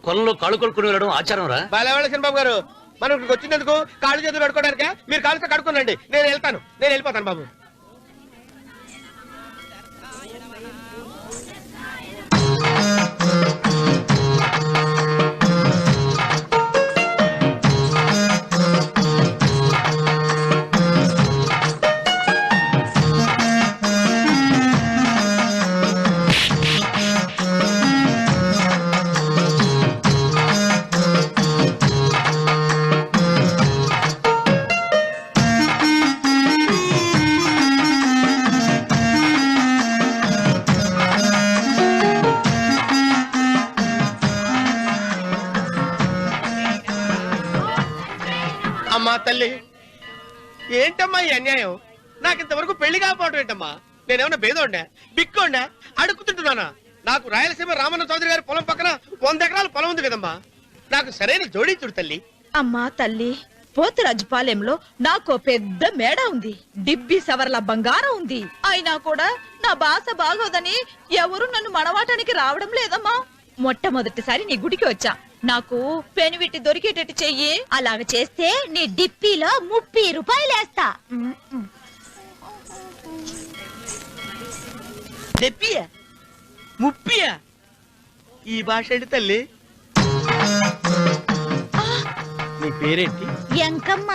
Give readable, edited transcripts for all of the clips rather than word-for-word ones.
కొలంలో కాళ్ళు కొడుకుని వెళ్ళడం ఆచారం రా. బాలేవాళ్ళ చంద్రబాబు గారు, మనం ఇక్కడికి వచ్చినందుకు కాళ్ళు చేతులు కడుక్కోవడానిక? మీరు కాళ్ళతో కడుక్కోనండి, నేను వెళ్తాను, నేను వెళ్ళిపోతాను బాబు. అమ్మా తల్లి, ఏంటమ్మా ఈ అన్యాయం? నాకు ఇంతవరకు పెళ్లి కాకపోవడం ఏంటమ్మా? నేనేమన్నా బేదోండా, బిక్కోండా, అడుగుతుంటున్నానా? నాకు రాయలసీమ రామన్న చౌదరి గారి పొలం పక్కన 100 ఎకరాల పొలం ఉంది కదమ్మా. నాకు సరైన జోడీ చూడు తల్లి. అమ్మా తల్లి, పోతురాజుపాలెంలో నాకు పెద్ద మేడ ఉంది, డిబ్బి సవర్ల బంగారం ఉంది. అయినా కూడా నా భాష బాగోదని ఎవరు నన్ను మనవాటానికి రావడం లేదమ్మా. మొట్టమొదటిసారి నీ గుడికి వచ్చా, నాకు పెనువిట్టి దొరికేటట్టు చెయ్యి. అలాగ చేస్తే నీ డిప్పిలో 30 రూపాయలు వేస్తా. చెప్పియా 30? ఈ భాష ఏంటి తల్లి? నీ పేరేంటి? ఎంకమ్మ.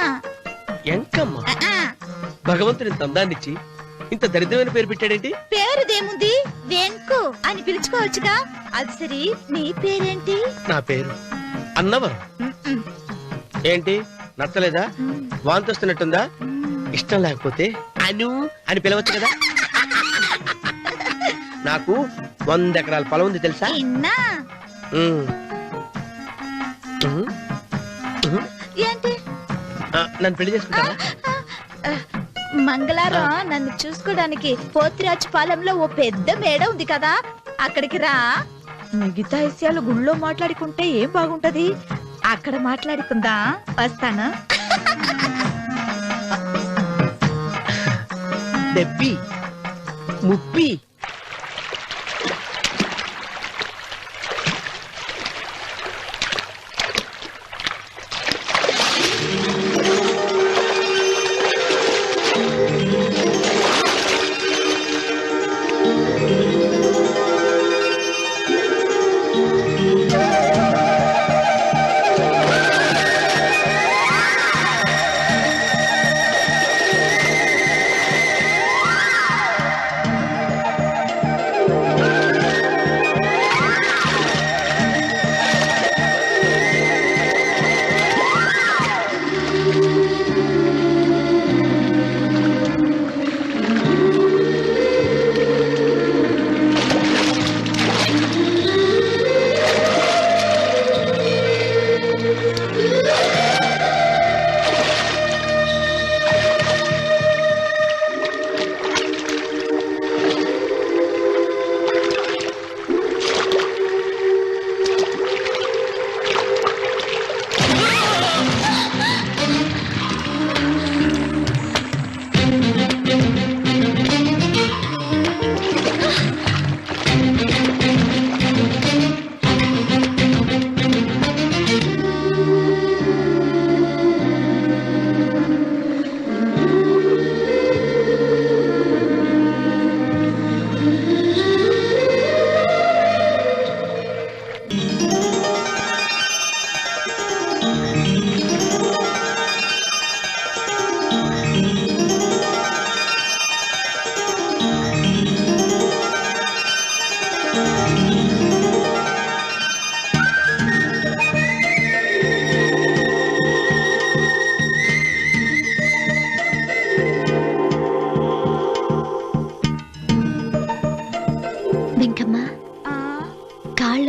ఎంకమ్మ? భగవంతుని ఇంత అందాన్నిచ్చి ఇంత దరిద్రమైన పేరు పెట్టాడేంటి? పేరుదేముంది, వెంకు అని పిలుచుకోవచ్చుగా. అది సరి, నీ పేరేంటి? నా పేరు అన్నవరం. ఏంటి నచ్చలేదా? వాంతి వస్తున్నట్టుందా? ఇష్టం లేకపోతే అను అని పిలవచ్చు కదా. నాకు 100 ఎకరాల పొలం ఉంది తెలుసా? ఏంటి? నన్ను పెళ్లి చేసుకుంటావా? మంగళారం నన్ను చూసుకోవడానికి పోతిరాజుపాలెంలో ఓ పెద్ద మేడ ఉంది కదా, అక్కడికి రా. మిగతా విషయాలు గుళ్ళో మాట్లాడుకుంటే ఏం బాగుంటది, అక్కడ మాట్లాడుకుందా. వస్తానా? డెబ్బి 30.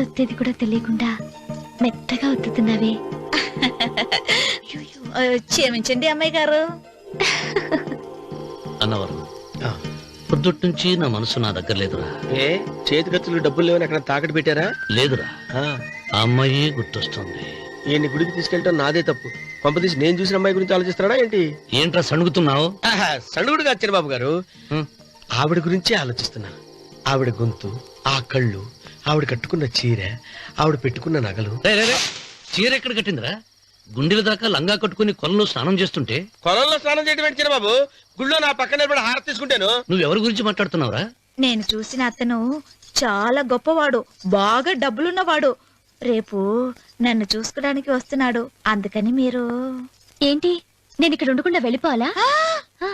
ఒత్తేది కూడా తెలియకుండా మెత్తగా ఒత్తుతున్నావే. క్షమించండి అమ్మాయి గారు. అన్నవరం, పొద్దుటి నుంచి నా మనసు నా దగ్గర లేదురా. ఏ చేతి ఖర్చులు డబ్బులు లేవని అక్కడ తాకట్టు పెట్టారా? లేదురా, ఆ అమ్మాయి గుర్తొస్తుంది. ఈయన్ని గుడికి తీసుకెళ్ళటం నాదే తప్పు. పంపదీసి నేను చూసిన అమ్మాయి గురించి ఆలోచిస్తున్నాడా ఏంటి? ఏంట్రా సణుగుతున్నావు? సణుగుడుగా చిరబాబు గారు, ఆవిడ గురించి ఆలోచిస్తున్నా. ఆవిడ గొంతు, ఆ కళ్ళు, ఆవిడ కట్టుకున్న చీర, ఆవిడ పెట్టుకున్న నగలు. రే, రే, రే. చీర ఎక్కడ కట్టిందిరా? గుండెల దాకా లంగా కట్టుకుని కొలంలో స్నానం చేస్తుంటే కొలంలో స్నానం చేయడం ఏంటి బాబు? గుళ్ళో నా పక్కన నిలబడి హారతి తీసుకుంటాను. నువ్వెవరి గురించి మాట్లాడుతున్నావురా? నేను చూసిన అతను చాలా గొప్పవాడు, బాగా డబ్బులున్నవాడు. రేపు నన్ను చూసుకోడానికి వస్తున్నాడు. అందుకని మీరు ఏంటి, నేను ఇక్కడ ఉండకుండా వెళ్ళిపోవాలా? ఆ,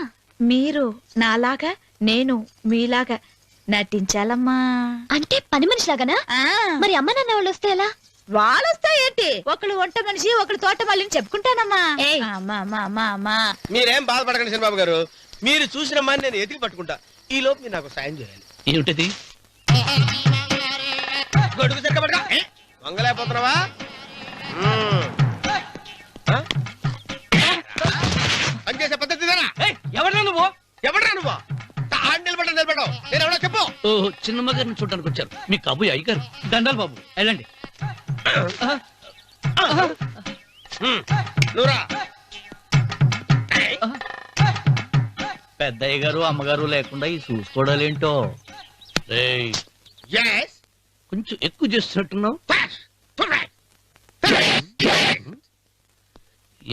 మీరు నాలాగా, నేను మీలాగా నటించాలమ్మా. అంటే పని మనిషిలాగానా? ఆ, మరి అమ్మ నాన్న వాళ్ళు వస్తే ఎలా? వాళ్ళొస్తా ఏంటి? ఒకళ్ళు వంట మనిషి, ఒకళ్ళు తోట మళ్ళీ చెప్పుకుంటానమ్మా. ఏయ్. అమ్మా, అమ్మా, అమ్మా, అమ్మా. మీరేం బాధపడకండి చంద్రబాబు గారు. మీరు చూసిన అమ్మాయిని నేను ఎతికి పట్టుకుంటా. ఈ లోపు మీరు నాకు సాయం చేయాలి. ఏమిటది? గొడుగు సరిగ్గా పట్టుకో. వంగలేకపోతున్నావా? పనిచేసే పద్ధతి ఎవరా నువ్వు? ఎవడరా నువ్వు? నిలబడ్డావు. నేను ఎవడో చెప్పు. ఓ, చిన్నమ్మ గారిని చూడడానికి వచ్చారు. మీ కాబోయే అయ్యగారు. దండాలు బాబు, వెళ్ళండి. నువ్వురా. పెద్దయ్య గారు అమ్మగారు లేకుండా ఈ చూసుకోవడాలేంటో. రేయ్, Yes. కొంచెం ఎక్కువ చేస్తున్నట్టున్నావు.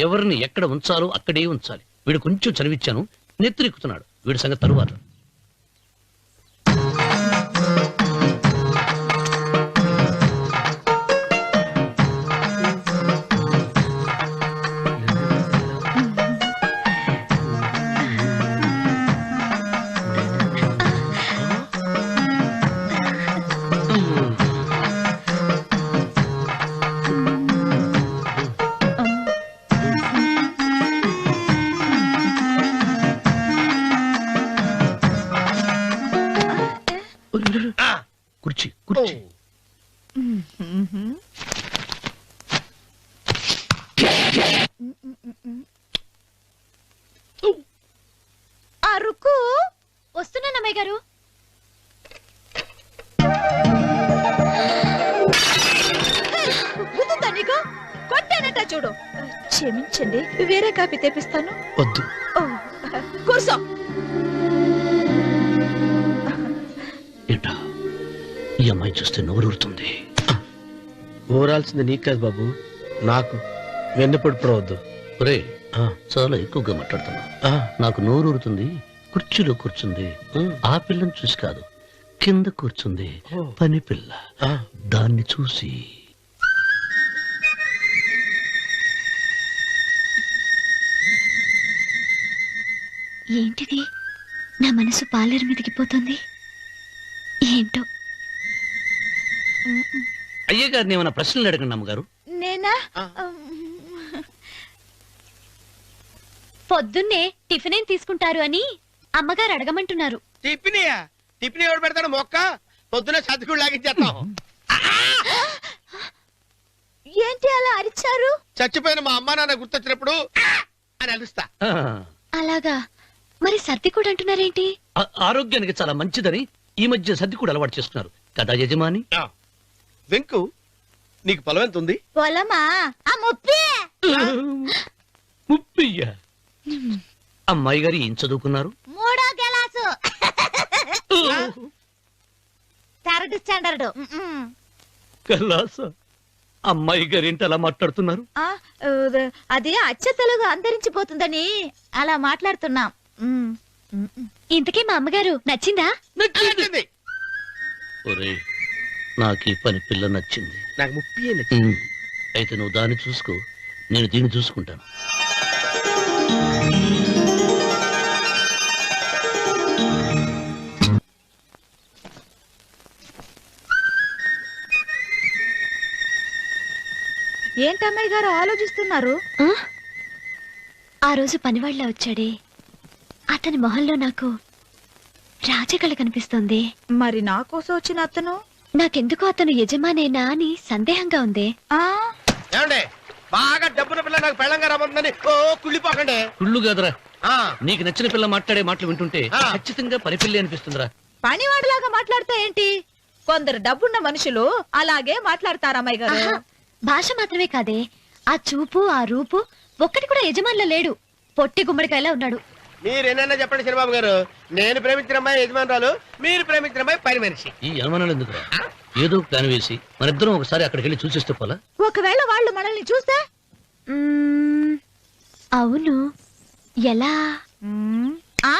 ఎవరిని ఎక్కడ ఉంచాలో అక్కడే ఉంచాలి. వీడు కొంచెం చదివిచ్చాను, నెత్తిరెక్కుతున్నాడు. వీడి సంగతి తరువాత. కుర్చీ కుర్చీ. అరుకు వస్తున్నాను అమ్మాయి గారు. గుద్దుతా నీకు? కొట్టానట చూడు. క్షమించండి, వేరే కాపీ తెప్పిస్తాను. వద్దు. ఓ, కూర్చో. ఏంటా, ఈ అమ్మాయి చూస్తే నోరూరుతుంది. ఊరాల్సింది నీకు కాదు బాబు, నాకు. వెన్నపడిపోవద్దు. ఒరే, చాలా ఎక్కువగా మాట్లాడుతున్నా. నాకు నోరూరుతుంది. కుర్చీలో కూర్చుంది. ఆ పిల్లని చూసి కాదు, కింద కూర్చుంది పని పిల్ల. దాన్ని చూసి ఏంటిది, నా మనసు పాలేరు మీదకి పోతుంది. ఏంటో. అయ్యగారిని ఏమైనా ప్రశ్నలు అడగండి అమ్మగారు. నేనా? పొద్దున్నే టిఫిన్ ఏం తీసుకుంటారు అని అమ్మగారు అడగమంటున్నారు. టిఫినియా? టిఫిన్ ఎవడు పెడతాడు? మొక్క పొద్దునే సర్దుకుడు లాగించేస్తాం. ఏంటి అలా అరిచారు? చచ్చిపోయిన మా అమ్మా నాన్న గుర్తొచ్చినప్పుడు అని అలుస్తా. ఆ, అలాగా? మరి సర్ది కూడా అంటున్నారేంటి? ఆరోగ్యానికి చాలా మంచిదని ఈ మధ్య సర్ది కూడా అలవాటు చేస్తున్నారు కదా యజమాని. వెంకు, నీకు పొలం ఎంత ఉంది? పొలమా? ఆ ముప్పి. ముప్పయ్య. అమ్మాయి గారు ఏం చదువుకున్నారు? 3వ క్లాసు, 3rd స్టాండర్డ్. కలాస. అమ్మాయి గారు ఏంటి అలా మాట్లాడుతున్నారు? అది అచ్చ తెలుగు అంతరించిపోతుందని అలా మాట్లాడుతున్నాం. ఇంతకీ మా అమ్మగారు నచ్చిందా? నచ్చింది. ఒరే, నాకు ఈ పని పిల్ల నచ్చింది. నాకు ముప్పి నచ్చింది. అయితే నువ్వు దాన్ని చూసుకో, నేను దీన్ని చూసుకుంటాను. ఏంటమ్మాయి గారు ఆలోచిస్తున్నారు? ఆ రోజు పనివాళ్ళ వచ్చాడే, అతని మొహంలో నాకు రాజకళ కనిపిస్తోంది. మరి నా కోసం వచ్చిన అతను? నాకెందుకో అతను యజమానేనా అని సందేహంగా ఉంది. ఏమండి, బాగా డబ్బున పిల్ల నాకు పెళ్ళంగా రాబోతుందని ఓ కుళ్ళిపోకండి. కుళ్ళు కాదురా, నీకు నచ్చిన పిల్ల మాట్లాడే మాటలు వింటుంటే ఖచ్చితంగా పని పిల్లి అనిపిస్తుందిరా. పనివాడిలాగా మాట్లాడతా ఏంటి? కొందరు డబ్బున్న మనుషులు అలాగే మాట్లాడతారు అమ్మాయి గారు. భాష మాత్రమే కాదే, ఆ చూపు, ఆ రూపు ఒక్కటి కూడా యజమానిలో లేడు. పొట్టి గుమ్మడికాయలా ఉన్నాడు. మీరేనన్నా చెప్పండి శనిబాబు గారు, నేను ప్రేమించిన అమ్మాయి యజమానురాలు, మీరు ప్రేమించిన అమ్మాయి పని మనిషి. ఈ అనుమానాలు ఎందుకురా? ఏదో ప్లాన్ వేసి మనిద్దరం ఒకసారి అక్కడికి వెళ్ళి చూసేస్తే పోలా? ఒకవేళ వాళ్ళు మనల్ని చూస్తే అవును, ఎలా? ఆ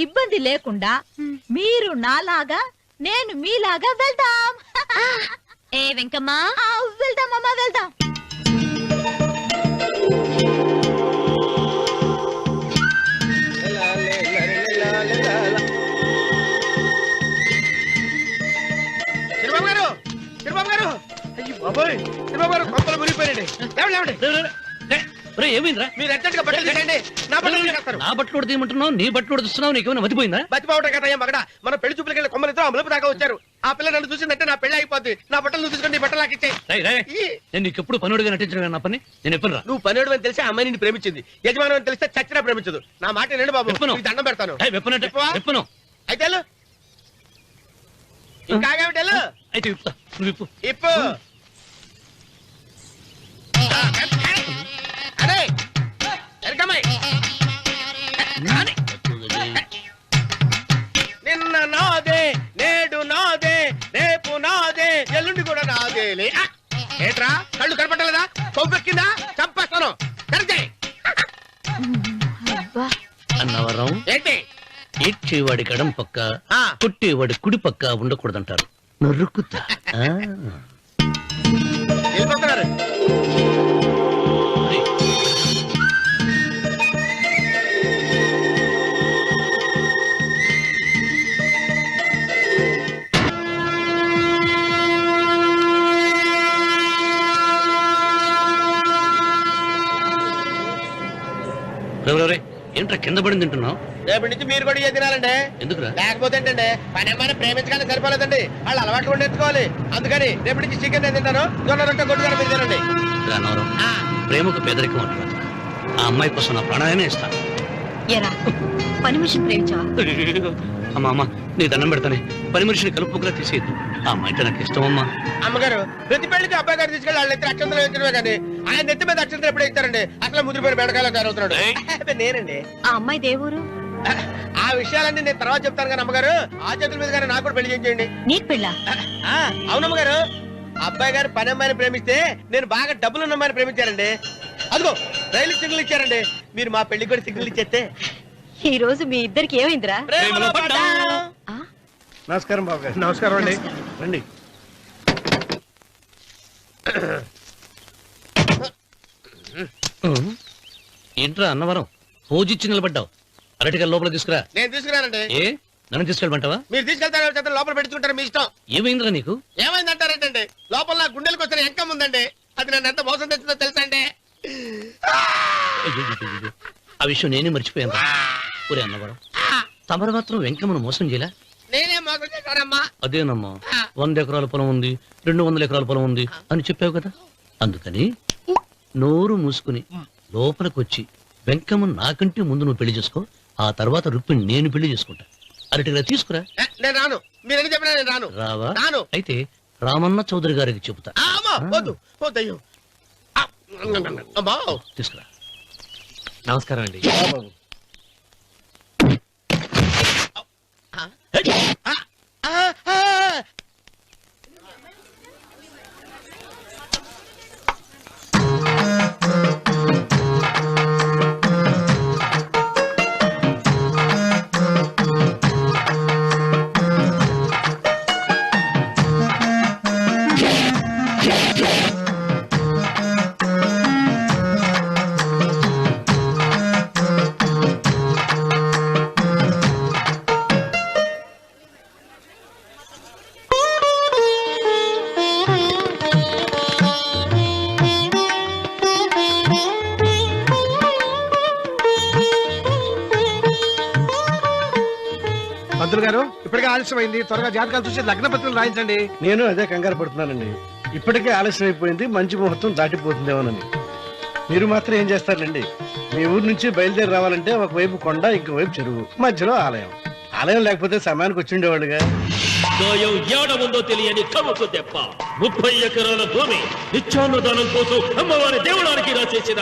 ఇబ్బంది లేకుండా మీరు నాలాగా నేను మీలాగా వెళ్దాం. ఏ వెంకమ్మా, వెళ్దాం అమ్మా, వెళ్దాం. శనిబాబు గారు, శనిబాబు గారు, అయ్యో బాబోయ్, శనిబాబు గారు కొంపలు మునిగిపోయారండి. లేవండి. ఏమైందిరా? మీరు అర్జెంట్గా బట్టలు తీసేయండి, నా బట్టలు తీసేస్తారు. నా బట్టలు కూడా తీయమంటున్నావు, నీ బట్టలు కూడా తీస్తున్నావు, నీకేమైనా మతిపోయిందా? బతిపావటం కదా ఏం మగడ, మన పెళ్లి చూపులకి వెళ్ళి కొమ్మలతో అమలుపు దాకా వచ్చారు. ఆ పిల్ల నన్ను చూసిందంటే నా పెళ్లి అయిపోద్ది. నా బట్టలు తీసుకొని బట్టలు నాకు ఇచ్చేయి. నేను నీకు ఎప్పుడు పనుడిగా నటించడం నా పని. నేను ఎప్పుడు రా? నువ్వు పనివాడు అని తెలిసి ఆ అమ్మాయి నిన్ను ప్రేమించింది, యజమాని అని తెలిస్తే చచ్చినా ప్రేమించదు. నా మాట వినండి బాబు, విప్పను. నీకు దండం పెడతాను. విప్పవా? విప్పను. అయితే వెళ్ళు. ఇంకా ఆగావిటి వెళ్ళు. అయితే విప్పుతా, నువ్వు విప్పు. ఇప్పు. అరే ఎరకమ్మాయి, నిన్న నాదే, నేడు నాదే, రేపు నాదే, ఎల్లుండి కూడా నాదేలే. ఏట్రా కళ్ళు కనపట్టలేదా? కొవ్వెక్కిందా? చంపేస్తాను. కరెక్టే. అన్నవరం ఏంటి? ఏడ్చేవాడి గడం పక్క, ఆ. కొట్టేవాడి కుడి పక్క ఉండకూడదంటారు. నరుక్కుతా. వెళ్ళిపోతున్నారు. ఏంట్రా కింద పడింది తింటున్నావు? రేపటి నుంచి మీరు కూడా ఇదే తినాలండి. ఎందుకురా? లేకపోతే ఏంటండి, పని ఏమైనా ప్రేమించగానే సరిపోలేదండి, వాళ్ళు అలవాట్లు కూడా నేర్చుకోవాలి. అందుకని రేపటి నుంచి చికెన్ నేను తింటాను, జొన్న రొట్టె కొట్టుకొని మీరు తినండి. అన్నవరం, ప్రేమకు పేదరికం అంటున్నారు. ఆ అమ్మాయి కోసం నా ప్రాణాలనే ఇస్తాను. ఎరా పని మనిషిని ప్రేమించావా? అమ్మా అమ్మ, నీ దండం పెడతానే, పని మనిషిని కలుపుకులా తీసేయద్దు. ఆ అమ్మాయి అంటే నాకు ఇష్టం అమ్మా. అమ్మగారు, ప్రతి పెళ్లికి అబ్బాయి గారు తీసుకెళ్ళి వాళ్ళ ఎత్తి అక్షంతలు వేయించడమే కానీ ఆయన నెత్తి మీద అక్షంతలు ఎప్పుడే ఇస్తారండి? అట్లా ముదిరిపోయిన బెడకాయలు తయారవుతున్నాడు. నేనండి. ఆ అమ్మాయి దేవురు. ఆ విషయాలన్నీ నేను తర్వాత చెప్తాను కానీ అమ్మగారు, ఆ చేతుల మీద కానీ నాకు కూడా పెళ్లి చేయండి. నీకు పెళ్ళా? అవునమ్మగారు, అబ్బాయి గారు పని అమ్మాయిని ప్రేమిస్తే నేను బాగా డబ్బులున్న అమ్మాయిని ప్రేమించారండి. అదిగో రైలు సిగ్నల్ ఇచ్చారండి. మీరు మా పెళ్లికి కూడా సిగ్నల్ ఇచ్చేస్తే. ఈ రోజు మీ ఇద్దరికి ఏమైందిరా? ప్రేమలో పడ్డాం. నమస్కారం బాబు గారు. నమస్కారం అండి. రండి. ఏంట్రా అన్నవరం, పోజిచ్చి నిలబడ్డావు? అరటిగా లోపల తీసుకురా. నేను తీసుకున్నానండి. ఏ నన్ను తీసుకెళ్ళమంటావా? మీరు తీసుకెళ్తారు, లోపల పెట్టుకుంటారు, మీ ఇష్టం. ఏమైందిరా నీకు? ఏమైందంటారేంటండి, లోపల నా గుండెలకు వచ్చిన ఎంకం ఉందండి. అది నన్ను ఎంత మోసం తెచ్చిందో తెలుసా అండి? అయ్యో, ఆ విషయం నేనే మర్చిపోయాను. ఒరే అన్నవరం, తమరు మాత్రం వెంకమ్మను మోసం చేయలే? నేనే మోసం చేశానమ్మా. అదేనమ్మా, 100 ఎకరాల పొలం ఉంది, 200 ఎకరాల పొలం ఉంది అని చెప్పావు కదా. అందుకని నోరు మూసుకుని లోపలికొచ్చి వెంకమ్మను నాకంటే ముందు నువ్వు పెళ్లి చేసుకో. ఆ తర్వాత రుక్మిణి నేను పెళ్లి చేసుకుంటా. అరటిగా తీసుకురా. నేను రాను, మీరని చెప్పినా నేను రాను. రావా? రాను. అయితే రామన్న చౌదరి గారికి చెబుతా. వద్దు వద్దయ్యో. అమ్మా తీసుకురా. నమస్కారం అండి. బాబు పంతులు గారు, ఇప్పటికే ఆలస్యమైంది, త్వరగా జాతకాలు చూసి లగ్న పత్రికలు రాయించండి. నేను అదే కంగారు పడుతున్నానండి. ఇప్పటికే ఆలస్యం అయిపోయింది, మంచి ముహూర్తం దాటిపోతుందేమోనని. మీరు మాత్రం ఏం చేస్తారండి? మీ ఊరు నుంచి బయలుదేరి రావాలంటే ఒకవైపు కొండ, ఇంకోవైపు చెరువు, మధ్యలో ఆలయం. ఆలయం లేకపోతే సమయానికి వచ్చి ఉండేవాళ్ళుగా. ఏడముందో తెలియని కవుకు దెబ్బ 30 ఎకరాల భూమి నిత్యాన్నదానం కోసం అమ్మవారి దేవుడానికి రాసేసిన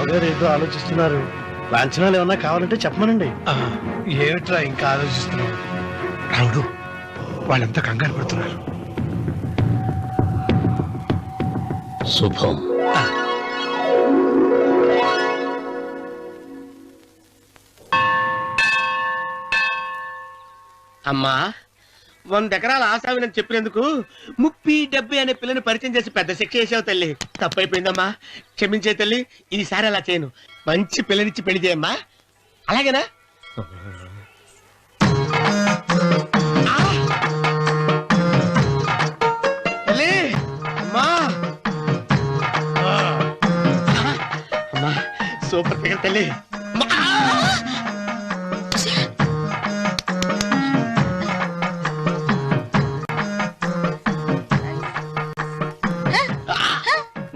బావగారు ఏదో ఆలోచిస్తున్నారు. లాంఛనాలు ఏమన్నా కావాలంటే చెప్పమనండి. ఏమిట్రా ఇంకా ఆలోచిస్తున్నావు? రావుడు, వాళ్ళంతా కంగారు పడుతున్నారు. శుభం. అమ్మా, 100 ఎకరాల ఆశావినని చెప్పినందుకు 30-70 అనే పిల్లని పరిచయం చేసి పెద్ద శిక్ష చేసావు తల్లి. తప్పైపోయిందమ్మా, క్షమించే తల్లి. ఈసారి అలా చేయను. మంచి పిల్లనిచ్చి పెళ్లి చేయమ్మా. అలాగేనా? ఆ! తల్లి, అమ్మా. అమ్మా, సూపర్ ఫిగర్ తల్లి. అమ్మా!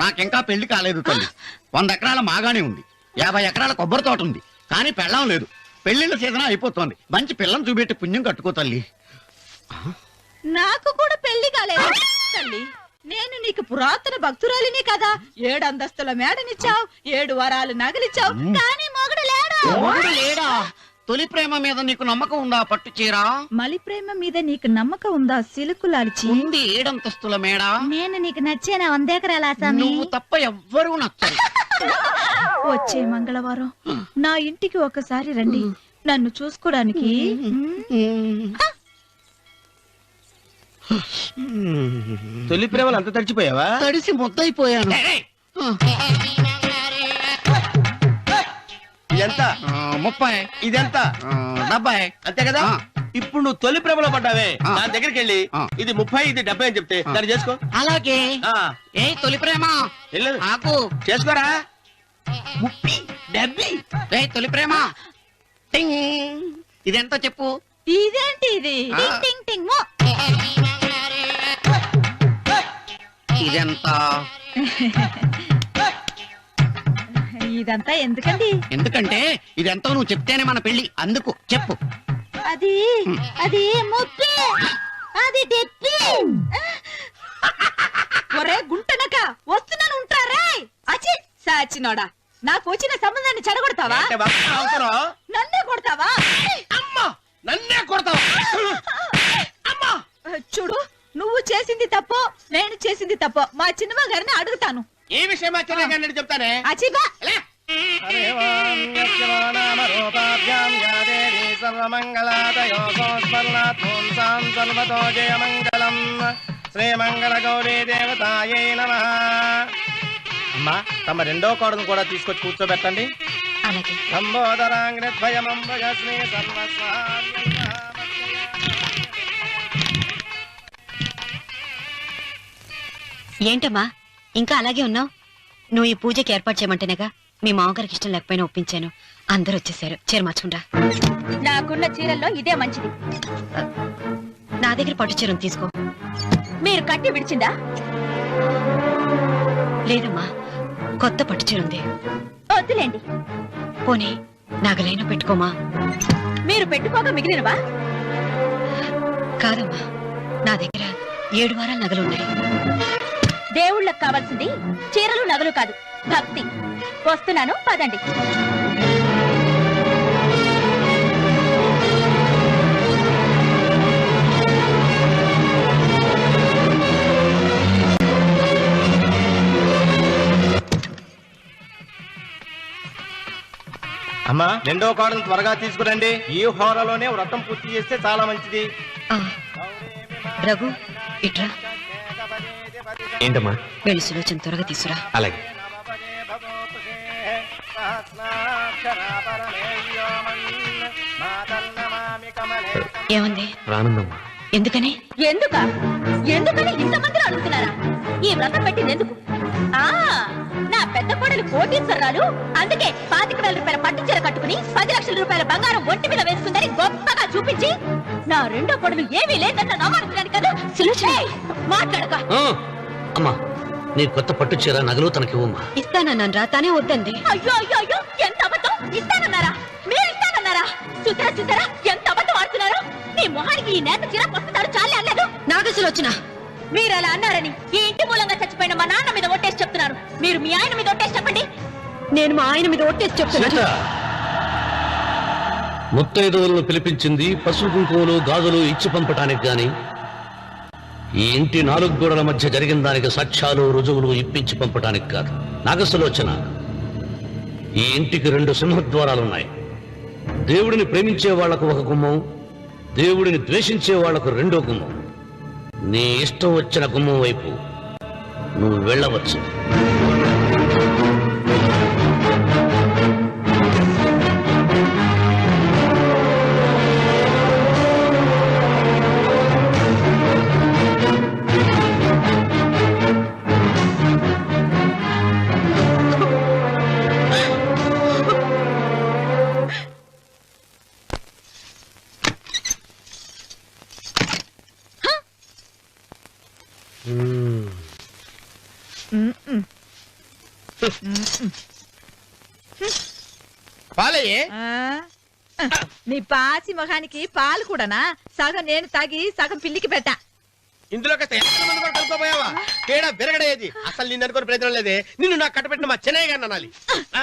నాకింకా పెళ్లి కాలేదు తల్లి. 100 ఎకరాల మాగానే ఉంది, 50 ఎకరాల కొబ్బరి తోట ఉంది, కానీ పెళ్ళం లేదు. పెళ్లిళ్ళ సీజన్ అయిపోతుంది. మంచి పిల్లని చూపెట్టి పుణ్యం కట్టుకో తల్లి. నాకు కూడా పెళ్లి కాలేదు తల్లి. నేను నీకు పురాతన భక్తురాలిని కదా. 7 అంతస్తుల మేడనిచ్చావు, 7 వరాలు నగలిచ్చావు, కానీ మొగుడు లేడు. మొగుడు లేడా? తొలి ప్రేమ మీద నీకు నమ్మకం ఉందా? పట్టు చీరా. మలి ప్రేమ మీద నీకు నమ్మకం ఉందా? సిలుకులాల్చి ఉంది 7 అంతస్తుల మేడ. నేను నీకు నచ్చేనా 100 ఎకరాల ఆసామి? నువ్వు తప్ప ఎవ్వరూ నచ్చరు. వచ్చే మంగళవారం నా ఇంటికి ఒకసారి రండి, నన్ను చూసుకోడానికి. తొలి ప్రేమలు అంత తడిచిపోయావా? తడిసి ముద్దయిపోయాను. ఎంత? 30. ఇదెంత? 70. అంతే కదా. ఇప్పుడు నువ్వు తొలి ప్రేమలో పడ్డావే, దాని దగ్గరికి వెళ్ళి ఇది 30 ఇది 70 అని చెప్తే దాన్ని చేసుకో. అలాగే. ఏ తొలి ప్రేమ వెళ్ళు, ఆకు చేసుకోరా. 30, 70. ఏ తొలి ప్రేమ టింగ్. ఇదెంత చెప్పు. ఇదేంటి ఇది? టింగ్ టింగ్ టింగ్ మో. ఇదెంత? ఇదంతా ఎందుకండి? ఎందుకంటే ఇదెంతో నువ్వు చెప్తేనే మన పెళ్లి. అందుకు చెప్పు. అది అది ముప్పి, అది డెప్పి. ఒరే గుంటనక, వస్తున్నాను ఉంటారా? అచి సాచినోడా, నాకు వచ్చిన సంబంధాన్ని చెడగొడతావా? అంటే వక్ర అవసరం. నన్నే కొడతావా? అమ్మా, నన్నే కొడతావా? అమ్మా, చూడు, నువ్వు చేసింది తప్పో నేను చేసింది తప్పో మా చిన్నమ్మ గారిని అడుగుతాను. ఈ విషయం అచ్చనే చెప్తానే. అచిబా శ్రీమంగళ గౌరీ దేవతాయై నమః. అమ్మా, తమ రెండో కోడను కూడా తీసుకొచ్చి కూర్చోబెట్టండి. అలాగే. లంబోదరాంగ్రద్వయమంబగ శ్రీ ఏంటమ్మా ఇంకా అలాగే ఉన్నావు? నువ్వు ఈ పూజకి ఏర్పాటు చేయమంటేనేగా మీ మామగారికి ఇష్టం లేకపోయినా ఒప్పించాను. అందరూ వచ్చేసారు. చీర మార్చుకుంటా. నాకున్న చీరల్లో ఇదే మంచిది. నా దగ్గర పట్టు చీరను తీసుకో. మీరు కట్టి విడిచిందా? లేదమ్మా, కొత్త పట్టు చీర ఉంది. వద్దులేండి. పోనీ నగలైనా పెట్టుకోమా. మీరు పెట్టుకోక మిగిలినవా? కాదమ్మా, నా దగ్గర 7 వారాల నగలున్నాయి. దేవుళ్ళకి కావాల్సింది చీరలు నగలు కాదు, భక్తి. వస్తున్నాను, పదండి. అమ్మా, రెండో కోడను త్వరగా తీసుకురండి. ఈ హోరలోనే వ్రతం పూర్తి చేస్తే చాలా మంచిది. రఘు, ఇట్రా. ఏంటమ్మా? వెళ్ళి సులోచన త్వరగా తీసురా. అలాగే. ఏమంది? రానుందమ్మా. ఎందుకని? ఎందుకని ఇంతమంది అడుగుతున్నారా? ఈ వ్రతం పెట్టింది ఎందుకు? నా పెద్ద కోడలు కోటీశ్వరరాలు, అందుకే 25,000 రూపాయల పట్టు చీర కట్టుకుని 10 లక్షల రూపాయల బంగారం ఒంటి మీద వేసుకుందని గొప్పగా చూపించి నా రెండో కోడలు ఏమీ లేదన్న నమ్మకాన్ని కదా. సులోచన, మాట్లాడక. అమ్మా, నీ కొత్త పట్టు చీర నగలు తనకి ఇవ్వమ్మా. ఇస్తానన్నాను రా, తానే వద్దంది. అయ్యో అయ్యో అయ్యో, ఎంత అబద్ధం! ఇస్తానన్నారా? మీరు ఇస్తానన్నారా? చూసారా చూసారా ఎంత అబద్ధం ఆడుతున్నారు? నీ మొహానికి ఈ నేత చీర వస్తున్నాడు చాలే అనలేదు. నాగ సులోచన, మీరు అలా అన్నారని ఈ ఇంటి మూలంగా చచ్చిపోయిన మా నాన్న మీద ఒట్టేసి చెప్తున్నారు. మీరు మీ ఆయన మీద ఒట్టేసి చెప్పండి. నేను మా ఆయన మీద ఒట్టేసి చెప్తున్నాను. సీత, ముత్తైదువులను పిలిపించింది పసుపు కుంకుమలు గాజులు ఇచ్చి పంపటానికి గాని ఈ ఇంటి 4 గోడల మధ్య జరిగిన దానికి సాక్ష్యాలు రుజువులు ఇప్పించి పంపటానికి కాదు. నాగసులోచన, ఈ ఇంటికి 2 సింహద్వారాలున్నాయి. దేవుడిని ప్రేమించే వాళ్లకు ఒక గుమ్మం, దేవుడిని ద్వేషించే వాళ్లకు 2వ గుమ్మం. నీ ఇష్టం వచ్చిన గుమ్మం వైపు నువ్వు వెళ్ళవచ్చు. పాలయ్యే నీ పాసి మొహానికి పాలు కూడానా? సగం నేను తాగి సగం పిల్లికి పెట్టా. ఇందులో కాస్త ఎంత మంది కూడా కలుపుకోపోయావా? తేడా విరగడేది. అసలు నిన్ను అనుకుని ప్రయత్నం లేదే. నిన్ను నాకు కట్టబెట్టిన మా చెన్నయ్య గారిని అనాలి.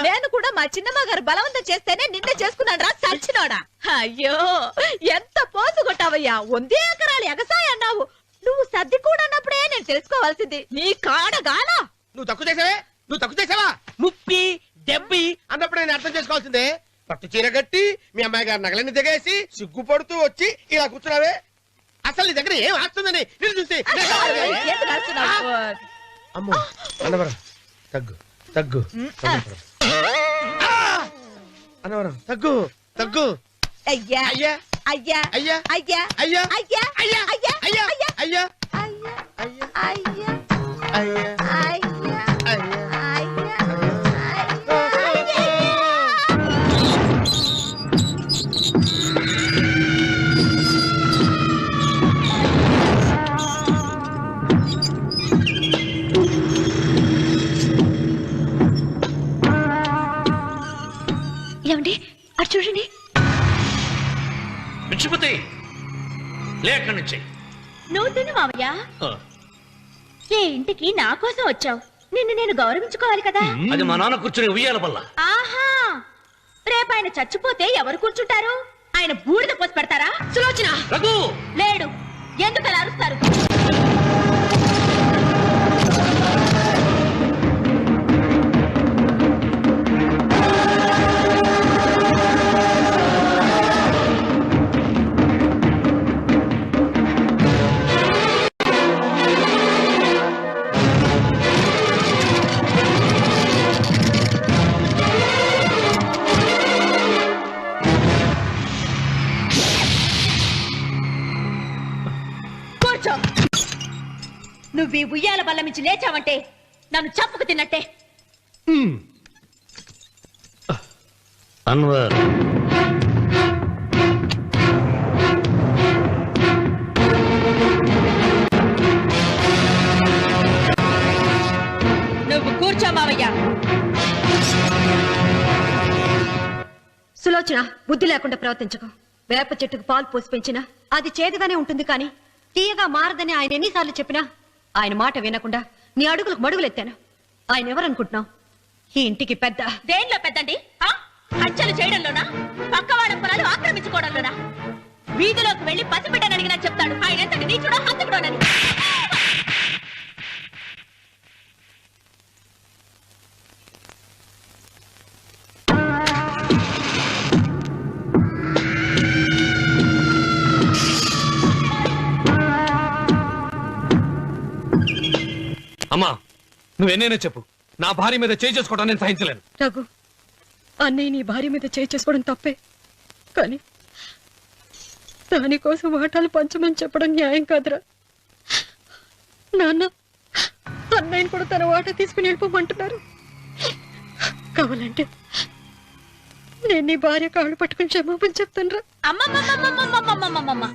నేను కూడా మా చిన్నమ్మ గారు బలవంతం చేస్తేనే నిన్నే చేసుకున్నాను రా చచ్చినోడా. అయ్యో ఎంత పోసు కొట్టావయ్యా. 100 ఎకరాలు ఎగసాయి అన్నావు. నువ్వు సర్ది కూడా అన్నప్పుడే నేను తెలుసుకోవాల్సింది. నీ కాడగానా? నువ్వు తక్కువ చేసావా? ముప్పి దెబ్బి అన్నప్పుడు నేను అర్థం చేసుకోవాల్సిందే. పట్టు చీర కట్టి మీ అమ్మాయి గారు నగలని దిగేసి సిగ్గుపడుతూ వచ్చి ఇలా కూర్చున్నావే. అసలు నీ దగ్గర ఏం ఆస్తుందని నేను చూసి ఎందుకు అరుస్తున్నావు? అమ్మో అన్నవరం తగ్గు తగ్గు అన్నవరం తగ్గు తగ్గు. అయ్యా అయ్యా అయ్యా అయ్యా అయ్యా అయ్యా అయ్యా అయ్యా అయ్యా అయ్యా అయ్యా అయ్యా అయ్యా అయ్యా అయ్యా అయ్యా ఏమండి అటు చూడండి. పిచ్చిపతి లేక నుంచి నువ్వు తిను మావయ్య. ఏ ఇంటికి నా కోసం వచ్చావు. నిన్ను నేను గౌరవించుకోవాలి కదా. అది మా నాన్న కూర్చుని ఉయ్యాల వల్ల. ఆహా, రేపు ఆయన చచ్చిపోతే ఎవరు కూర్చుంటారు? ఆయన బూడిద పోసి పెడతారా? సులోచన రఘు లేడు. ఎందుకు అలా అరుస్తారు? నువ్వు ఈ ఉయ్యాల బల్ల మించి లేచావంటే నన్ను చప్పుకు తిన్నట్టే. అన్వర్ నువ్వు కూర్చో మావయ్య. సులోచన, బుద్ధి లేకుండా ప్రవర్తించకు. వేప చెట్టుకు పాలు పోసి పెంచినా అది చేదుగానే ఉంటుంది, కానీ తీయగా మారదని ఆయన ఎన్నిసార్లు చెప్పినా ఆయన మాట వినకుండా నీ అడుగులకు మడుగులెత్తాను. ఆయన ఎవరనుకుంటున్నావు? ఈ ఇంటికి పెద్ద. దేనిలో పెద్దండి? హత్యలు చేయడంలోనా? పక్కవాడ పొలాలు ఆక్రమించుకోవడంలోనా? వీధిలోకి వెళ్లి పసిబిడ్డని అడిగినా చెప్తాడు ఆయన ఎంతటి నీచుడో హంతకుడోనని. అమ్మా, నువ్వెన్నైనా చెప్పు, నా భార్య మీద చేయి చేసుకోవడం నేను సహించలేను. రఘు, అన్నయ్య నీ భార్య మీద చేయి చేసుకోవడం తప్పే, కానీ దానికోసం వాటాలు పంచమని చెప్పడం న్యాయం కాదురా. నాన్న అన్నయ్యని కూడా తన వాటా తీసుకుని వెళ్ళిపోమంటున్నారు. కావాలంటే నేను నీ భార్య కాళ్ళు పట్టుకుని క్షమాపణ చెప్తాను రా. అమ్మమ్మమ్మమ్మమ్మమ్మమ్మమ్మమ్మ,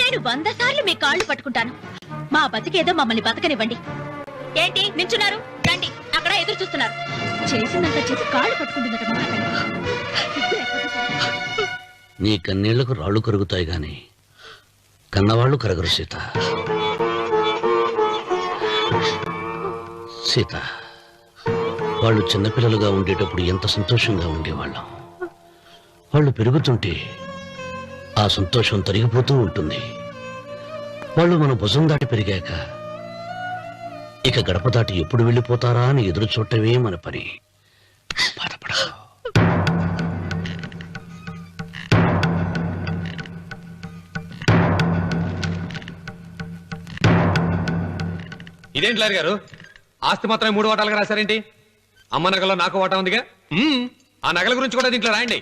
నేను 100 సార్లు మీ కాళ్ళు పట్టుకుంటాను. మా బతికేదో మమ్మల్ని బతకనివ్వండి. ఏంటి నించున్నారు? రండి, అక్కడ ఎదురు చూస్తున్నారు. చేసిందంతా చేసి కాళ్ళు పట్టుకుంటుందట. నీ కన్నీళ్లకు రాళ్లు కరుగుతాయి గాని కన్నవాళ్లు కరగరు సీత. సీత, వాళ్ళు చిన్నపిల్లలుగా ఉండేటప్పుడు ఎంత సంతోషంగా ఉండేవాళ్ళం. వాళ్ళు పెరుగుతుంటే ఆ సంతోషం తరిగిపోతూ ఉంటుంది. వాళ్ళు మన భుజం దాటి పెరిగాక ఇక గడప దాటి ఎప్పుడు వెళ్ళిపోతారా అని ఎదురు చూడటమే మన పని. బాధపడకు. ఇదేంటి లాయర్ గారు, ఆస్తి మాత్రమే 3 వాటాలుగా రాశారేంటి? అమ్మ నగలో నాకు వాటా ఉందిగా. ఆ నగల గురించి కూడా దీంట్లో రాయండి.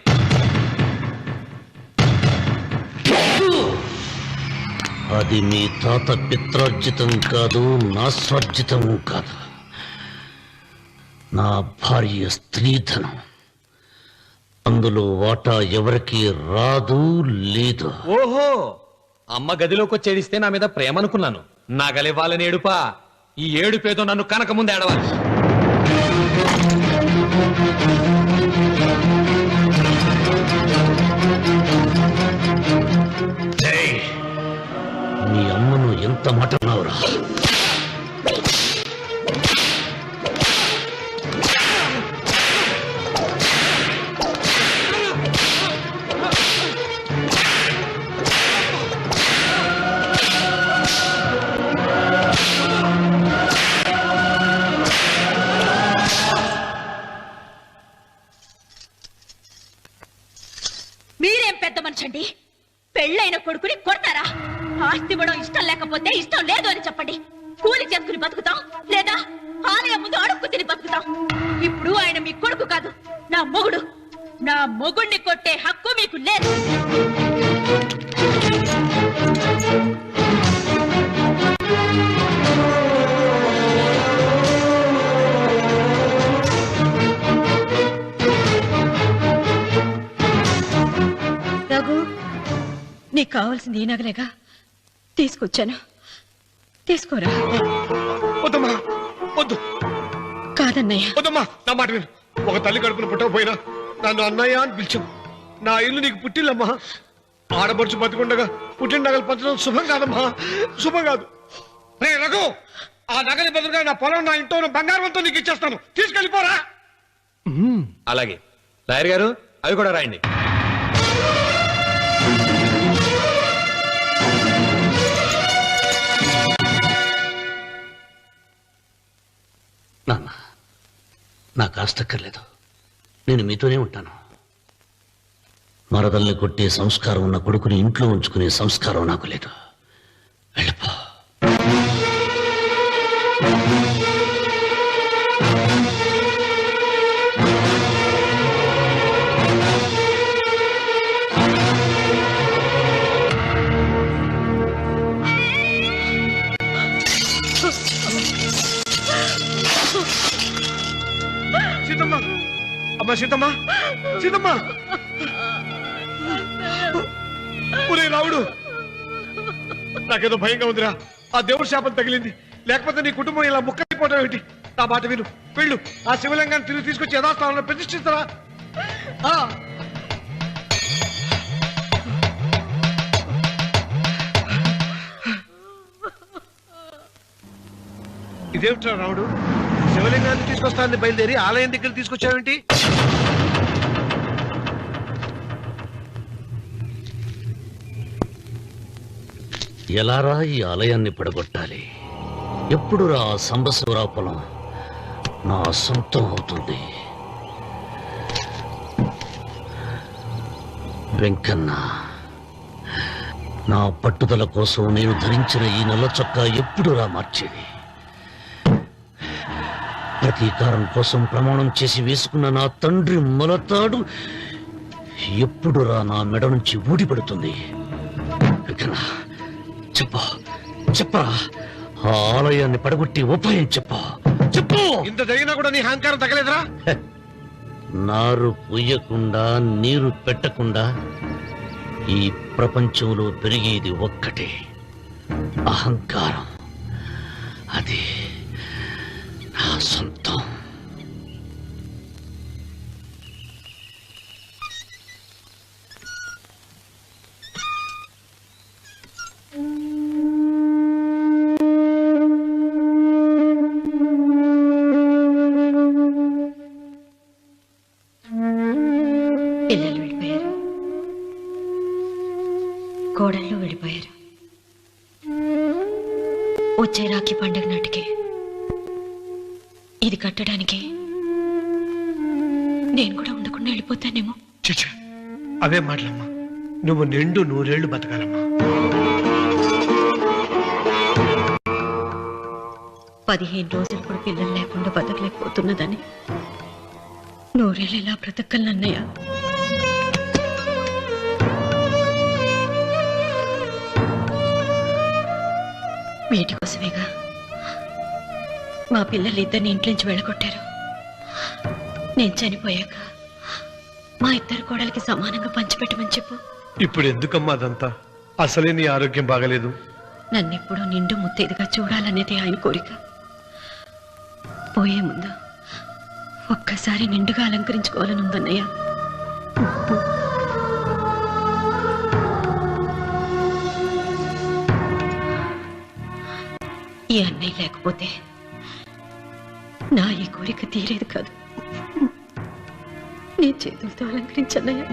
అది మీ తాత పిత్రార్జితం కాదు, నా స్వార్జితం కాదు. నా భార్య స్త్రీధనం. అందులో వాటా ఎవరికి రాదు లేదు. ఓహో, అమ్మ గదిలోకి వచ్చేడిస్తే నా మీద ప్రేమ అనుకున్నాను. నగలివ్వాలని ఏడుపా. ఈ ఏడుపేదో నన్ను కనక ముందు ఏడవాలి. మీ అమ్మను ఎంత మాట అన్నావురా? మీరేం పెద్ద మనిషి అండి? పెళ్ళైన కొడుకుని కొడతారా? ఆస్తి ఇవ్వడం ఇష్టం లేకపోతే ఇష్టం లేదు అని చెప్పండి. కూలి చేసుకుని బతుకుతాం, లేదా ఆలయం ముందు అడుక్కు తిని బతుకుతాం. ఇప్పుడు ఆయన మీ కొడుకు కాదు, నా మొగుడు. నా మొగుడిని కొట్టే హక్కు మీకు లేదు. రఘు, నీకు కావాల్సింది ఈ నగలేగా, తీసుకొచ్చాను. తీసుకోరా. వద్దమ్మా, వద్దు. కాదన్నయ్య. వద్దమ్మా, నా మాట విను. ఒక తల్లి కడుపున పుట్టకపోయినా నన్ను అన్నయ్య అని పిలిచావు. నా ఇల్లు నీకు పుట్టిల్లమ్మా. ఆడపడుచు బతికుండగా పుట్టిన నగలు పంచడం శుభం కాదమ్మా, శుభం కాదు. రే రఘు, ఆ నగలి బదులుగా నా పొలం, నా ఇంట్లో బంగారంతో నీకు ఇచ్చేస్తాను. తీసుకెళ్ళిపోరా. అలాగే లాయర్ గారు, అవి కూడా రాయండి. నాన్న, నాకు ఆస్తక్కర్లేదు. నేను మీతోనే ఉంటాను. మరదల్ని కొట్టే సంస్కారం ఉన్న కొడుకుని ఇంట్లో ఉంచుకునే సంస్కారం నాకు లేదు. వెళ్ళిపో. సీతమ్మ, అమ్మా సీతమ్మ, సీతమ్మ. ఒరే రావుడు, నాకేదో భయంగా ఉందిరా. ఆ దేవుడి శాపం తగిలింది. లేకపోతే నీ కుటుంబం ఇలా ముక్కైపోవడం ఏమిటి? నా మాట విను, వెళ్ళు. ఆ శివలింగాన్ని తిరిగి తీసుకొచ్చి యథాస్థానంలో ప్రతిష్ఠిస్తారా? ఇదేమిట్రా రావుడు, శివలింగాన్ని తీసుకొస్తానని బయలుదేరి ఆలయం దగ్గర తీసుకొచ్చావేంటి? ఎలారా ఈ ఆలయాన్ని పడగొట్టాలి? ఎప్పుడు రా సంబశివరావు పొలం నా సొంతం అవుతుంది? వెంకన్న, నా పట్టుదల కోసం నేను ధరించిన ఈ నల్ల చొక్కా ఎప్పుడు రా మార్చేది? ప్రతీకారం కోసం ప్రమాణం చేసి వేసుకున్న నా తండ్రి మొలతాడు ఎప్పుడు రా నా మెడ నుంచి ఊడిపడుతుంది? వెంకన్న, చెప్పరా, ఆ ఆలయాన్ని పడగొట్టి ఉపాయం చెప్పు. ఇంత జరిగినా కూడా నీ అహంకారం తగ్గలేదురా? నారు పొయ్యకుండా నీరు పెట్టకుండా ఈ ప్రపంచంలో పెరిగేది ఒక్కటే, అహంకారం. అది నా సొంతం. పిల్లలు వెళ్ళిపోయారు, కోడళ్ళు వెళ్ళిపోయారు. వచ్చే రాఖీ పండుగ నాటికి ఇది కట్టడానికి నేను కూడా ఉండకుండా వెళ్ళిపోతానేమో. చిచ్చా, అవే మాటలమ్మా. నువ్వు నిండు 100 ఏళ్ళు బతకాలమ్మా. 15 రోజులు కూడా పిల్లలు లేకుండా బతకలేకపోతున్నదని 100 ఏళ్ళు ఎలా బ్రతకలన్నయ్య? వీటి కోసమేగా మా పిల్లలు ఇద్దరిని ఇంట్లోంచి వెళ్ళగొట్టారు. నేను చనిపోయాక మా ఇద్దరు కోడలికి సమానంగా పంచిపెట్టమని చెప్పు. ఇప్పుడు ఎందుకమ్మా అదంతా? అసలే నీ ఆరోగ్యం బాగలేదు. నన్నెప్పుడు నిండు ముత్తైదుగా చూడాలనేది ఆయన కోరిక. పోయే ముందు ఒక్కసారి నిండుగా అలంకరించుకోవాలని ఉందన్నయ్య. ఈ అన్నయ్య లేకపోతే నా ఈ కోరిక తీరేది కాదు. నీ చేతులతో అలంకరించన్నయ్య.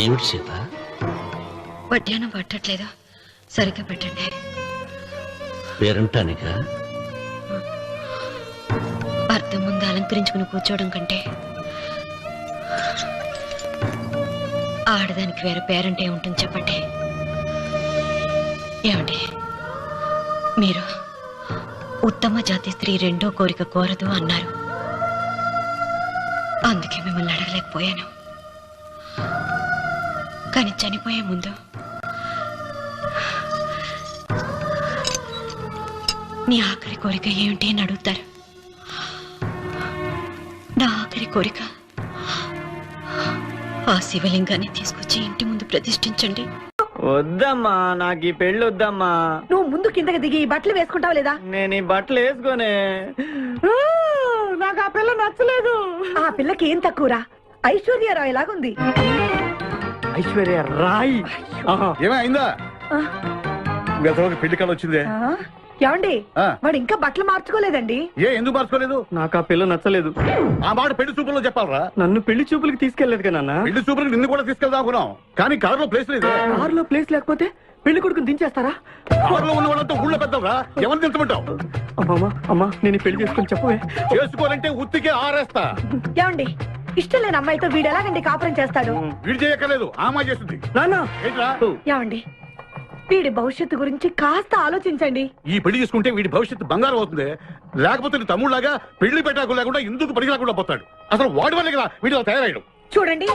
ఏమిటి సీత? వడ్డానం పట్టట్లేదు, సరిగ్గా పెట్టండి. పేరంటానిక అర్థం ముందు అలంకరించుకుని కూర్చోవడం కంటే ఆడదానికి వేరే పేరంటే ఉంటుంది చెప్పండి. ఏమండి, మీరు ఉత్తమ జాతి స్త్రీ రెండో కోరిక కోరదు అన్నారు. అందుకే మిమ్మల్ని అడగలేకపోయాను. కానీ చనిపోయే ముందు నీ ఆఖరి కోరిక ఏమిటి అని అడుగుతారు. నా ఆఖరి కోరిక ఆ శివలింగాన్ని తీసుకొచ్చి ఇంటి ముందు ప్రతిష్ఠించండి. వద్దమ్మా, నాకు ఈ పెళ్లి వద్దమ్మా. నువ్వు ముందు కిందకి దిగి ఈ బట్టలు వేసుకుంటావా లేదా? నేను ఈ బట్టలు వేసుకోనే. నాకు ఆ పిల్ల నచ్చలేదు. ఆ పిల్లకి ఏం తక్కువరా? ఐశ్వర్యరాయ్ లాగుంది. ఐశ్వర్య రాయ్ ఏమైందా? పెళ్లి కాలం వచ్చిందే. ఏమండి, వాడు ఇంకా బట్టలు మార్చుకోలేదండి. ఎందుకు మార్చుకోలేదు? నాకు ఆ పిల్ల నచ్చలేదు. ఆ మాట పెళ్లి చూపుల్లో చెప్పాలరా? నన్ను పెళ్లి చూపులకి తీసుకెళ్లేదు కదా నాన్న. పెళ్లి చూపులకు నిన్ను కూడా తీసుకెళ్దాం అనుకున్నాం, కానీ కారులో ప్లేస్ లేదు. కారులో ప్లేస్ లేకపోతే పెళ్లి కొడుకుని దించేస్తారా? కారులో ఉన్న వాళ్ళంతా ఊళ్ళో పెద్దవరా, ఎవరు దించమంటావు? అమ్మా అమ్మా, నేను పెళ్లి చేసుకుని చెప్పవే. చేసుకోవాలంటే ఉత్తికే ఆరేస్తా. ఏమండి, ఇష్టం లేని అమ్మాయితో వీడు ఎలాగండి కాపురం చేస్తాడు? వీడు చేయక్కర్లేదు, ఆ అమ్మాయి చేస్తుంది. నాన్న ఏంట్రా? ఏమండి, వీడి భవిష్యత్తు గురించి కాస్త ఆలోచించండి. ఈ పెళ్లి చేసుకుంటే వీడి భవిష్యత్తు బంగారం అవుతుంది. లేకపోతే నీ తమ్ముళ్లాగా పెళ్లి పెట్టాకు లేకుండా ఇందుకు పనికి రాకుండా పోతాడు. అసలు వాడి వల్లే కదా వీడిలో తయారయ్యాడు. చూడండి,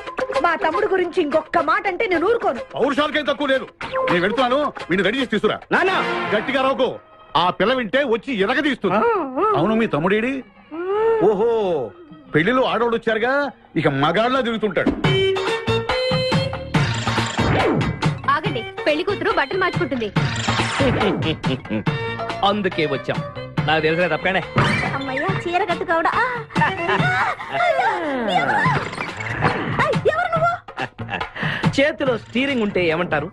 మా తమ్ముడు గురించి ఇంకొక మాట అంటే నేను ఊరుకోను. పౌరుషాలకేం తక్కువ లేదు. నేను వెళ్తున్నాను, వీడిని రెడీ చేసి తీసుకురా. నాన్న గట్టిగా రావుకో, ఆ పిల్ల వింటే వచ్చి ఎరగదీస్తుంది. అవును, మీ తమ్ముడేడి? ఓహో, పెళ్లిలో ఆడవాళ్ళు వచ్చారుగా, ఇక మగాళ్ళ తిరుగుతుంటాడు. ఆగండి, పెళ్లి కూతురు బట్టలు మార్చుకుంటుంది. అందుకే వచ్చాం. నాకు తెలుసు తప్పనే. అమ్మయ్య, చీర కట్టుకోవడా? చేతిలో స్టీరింగ్ ఉంటే ఏమంటారు?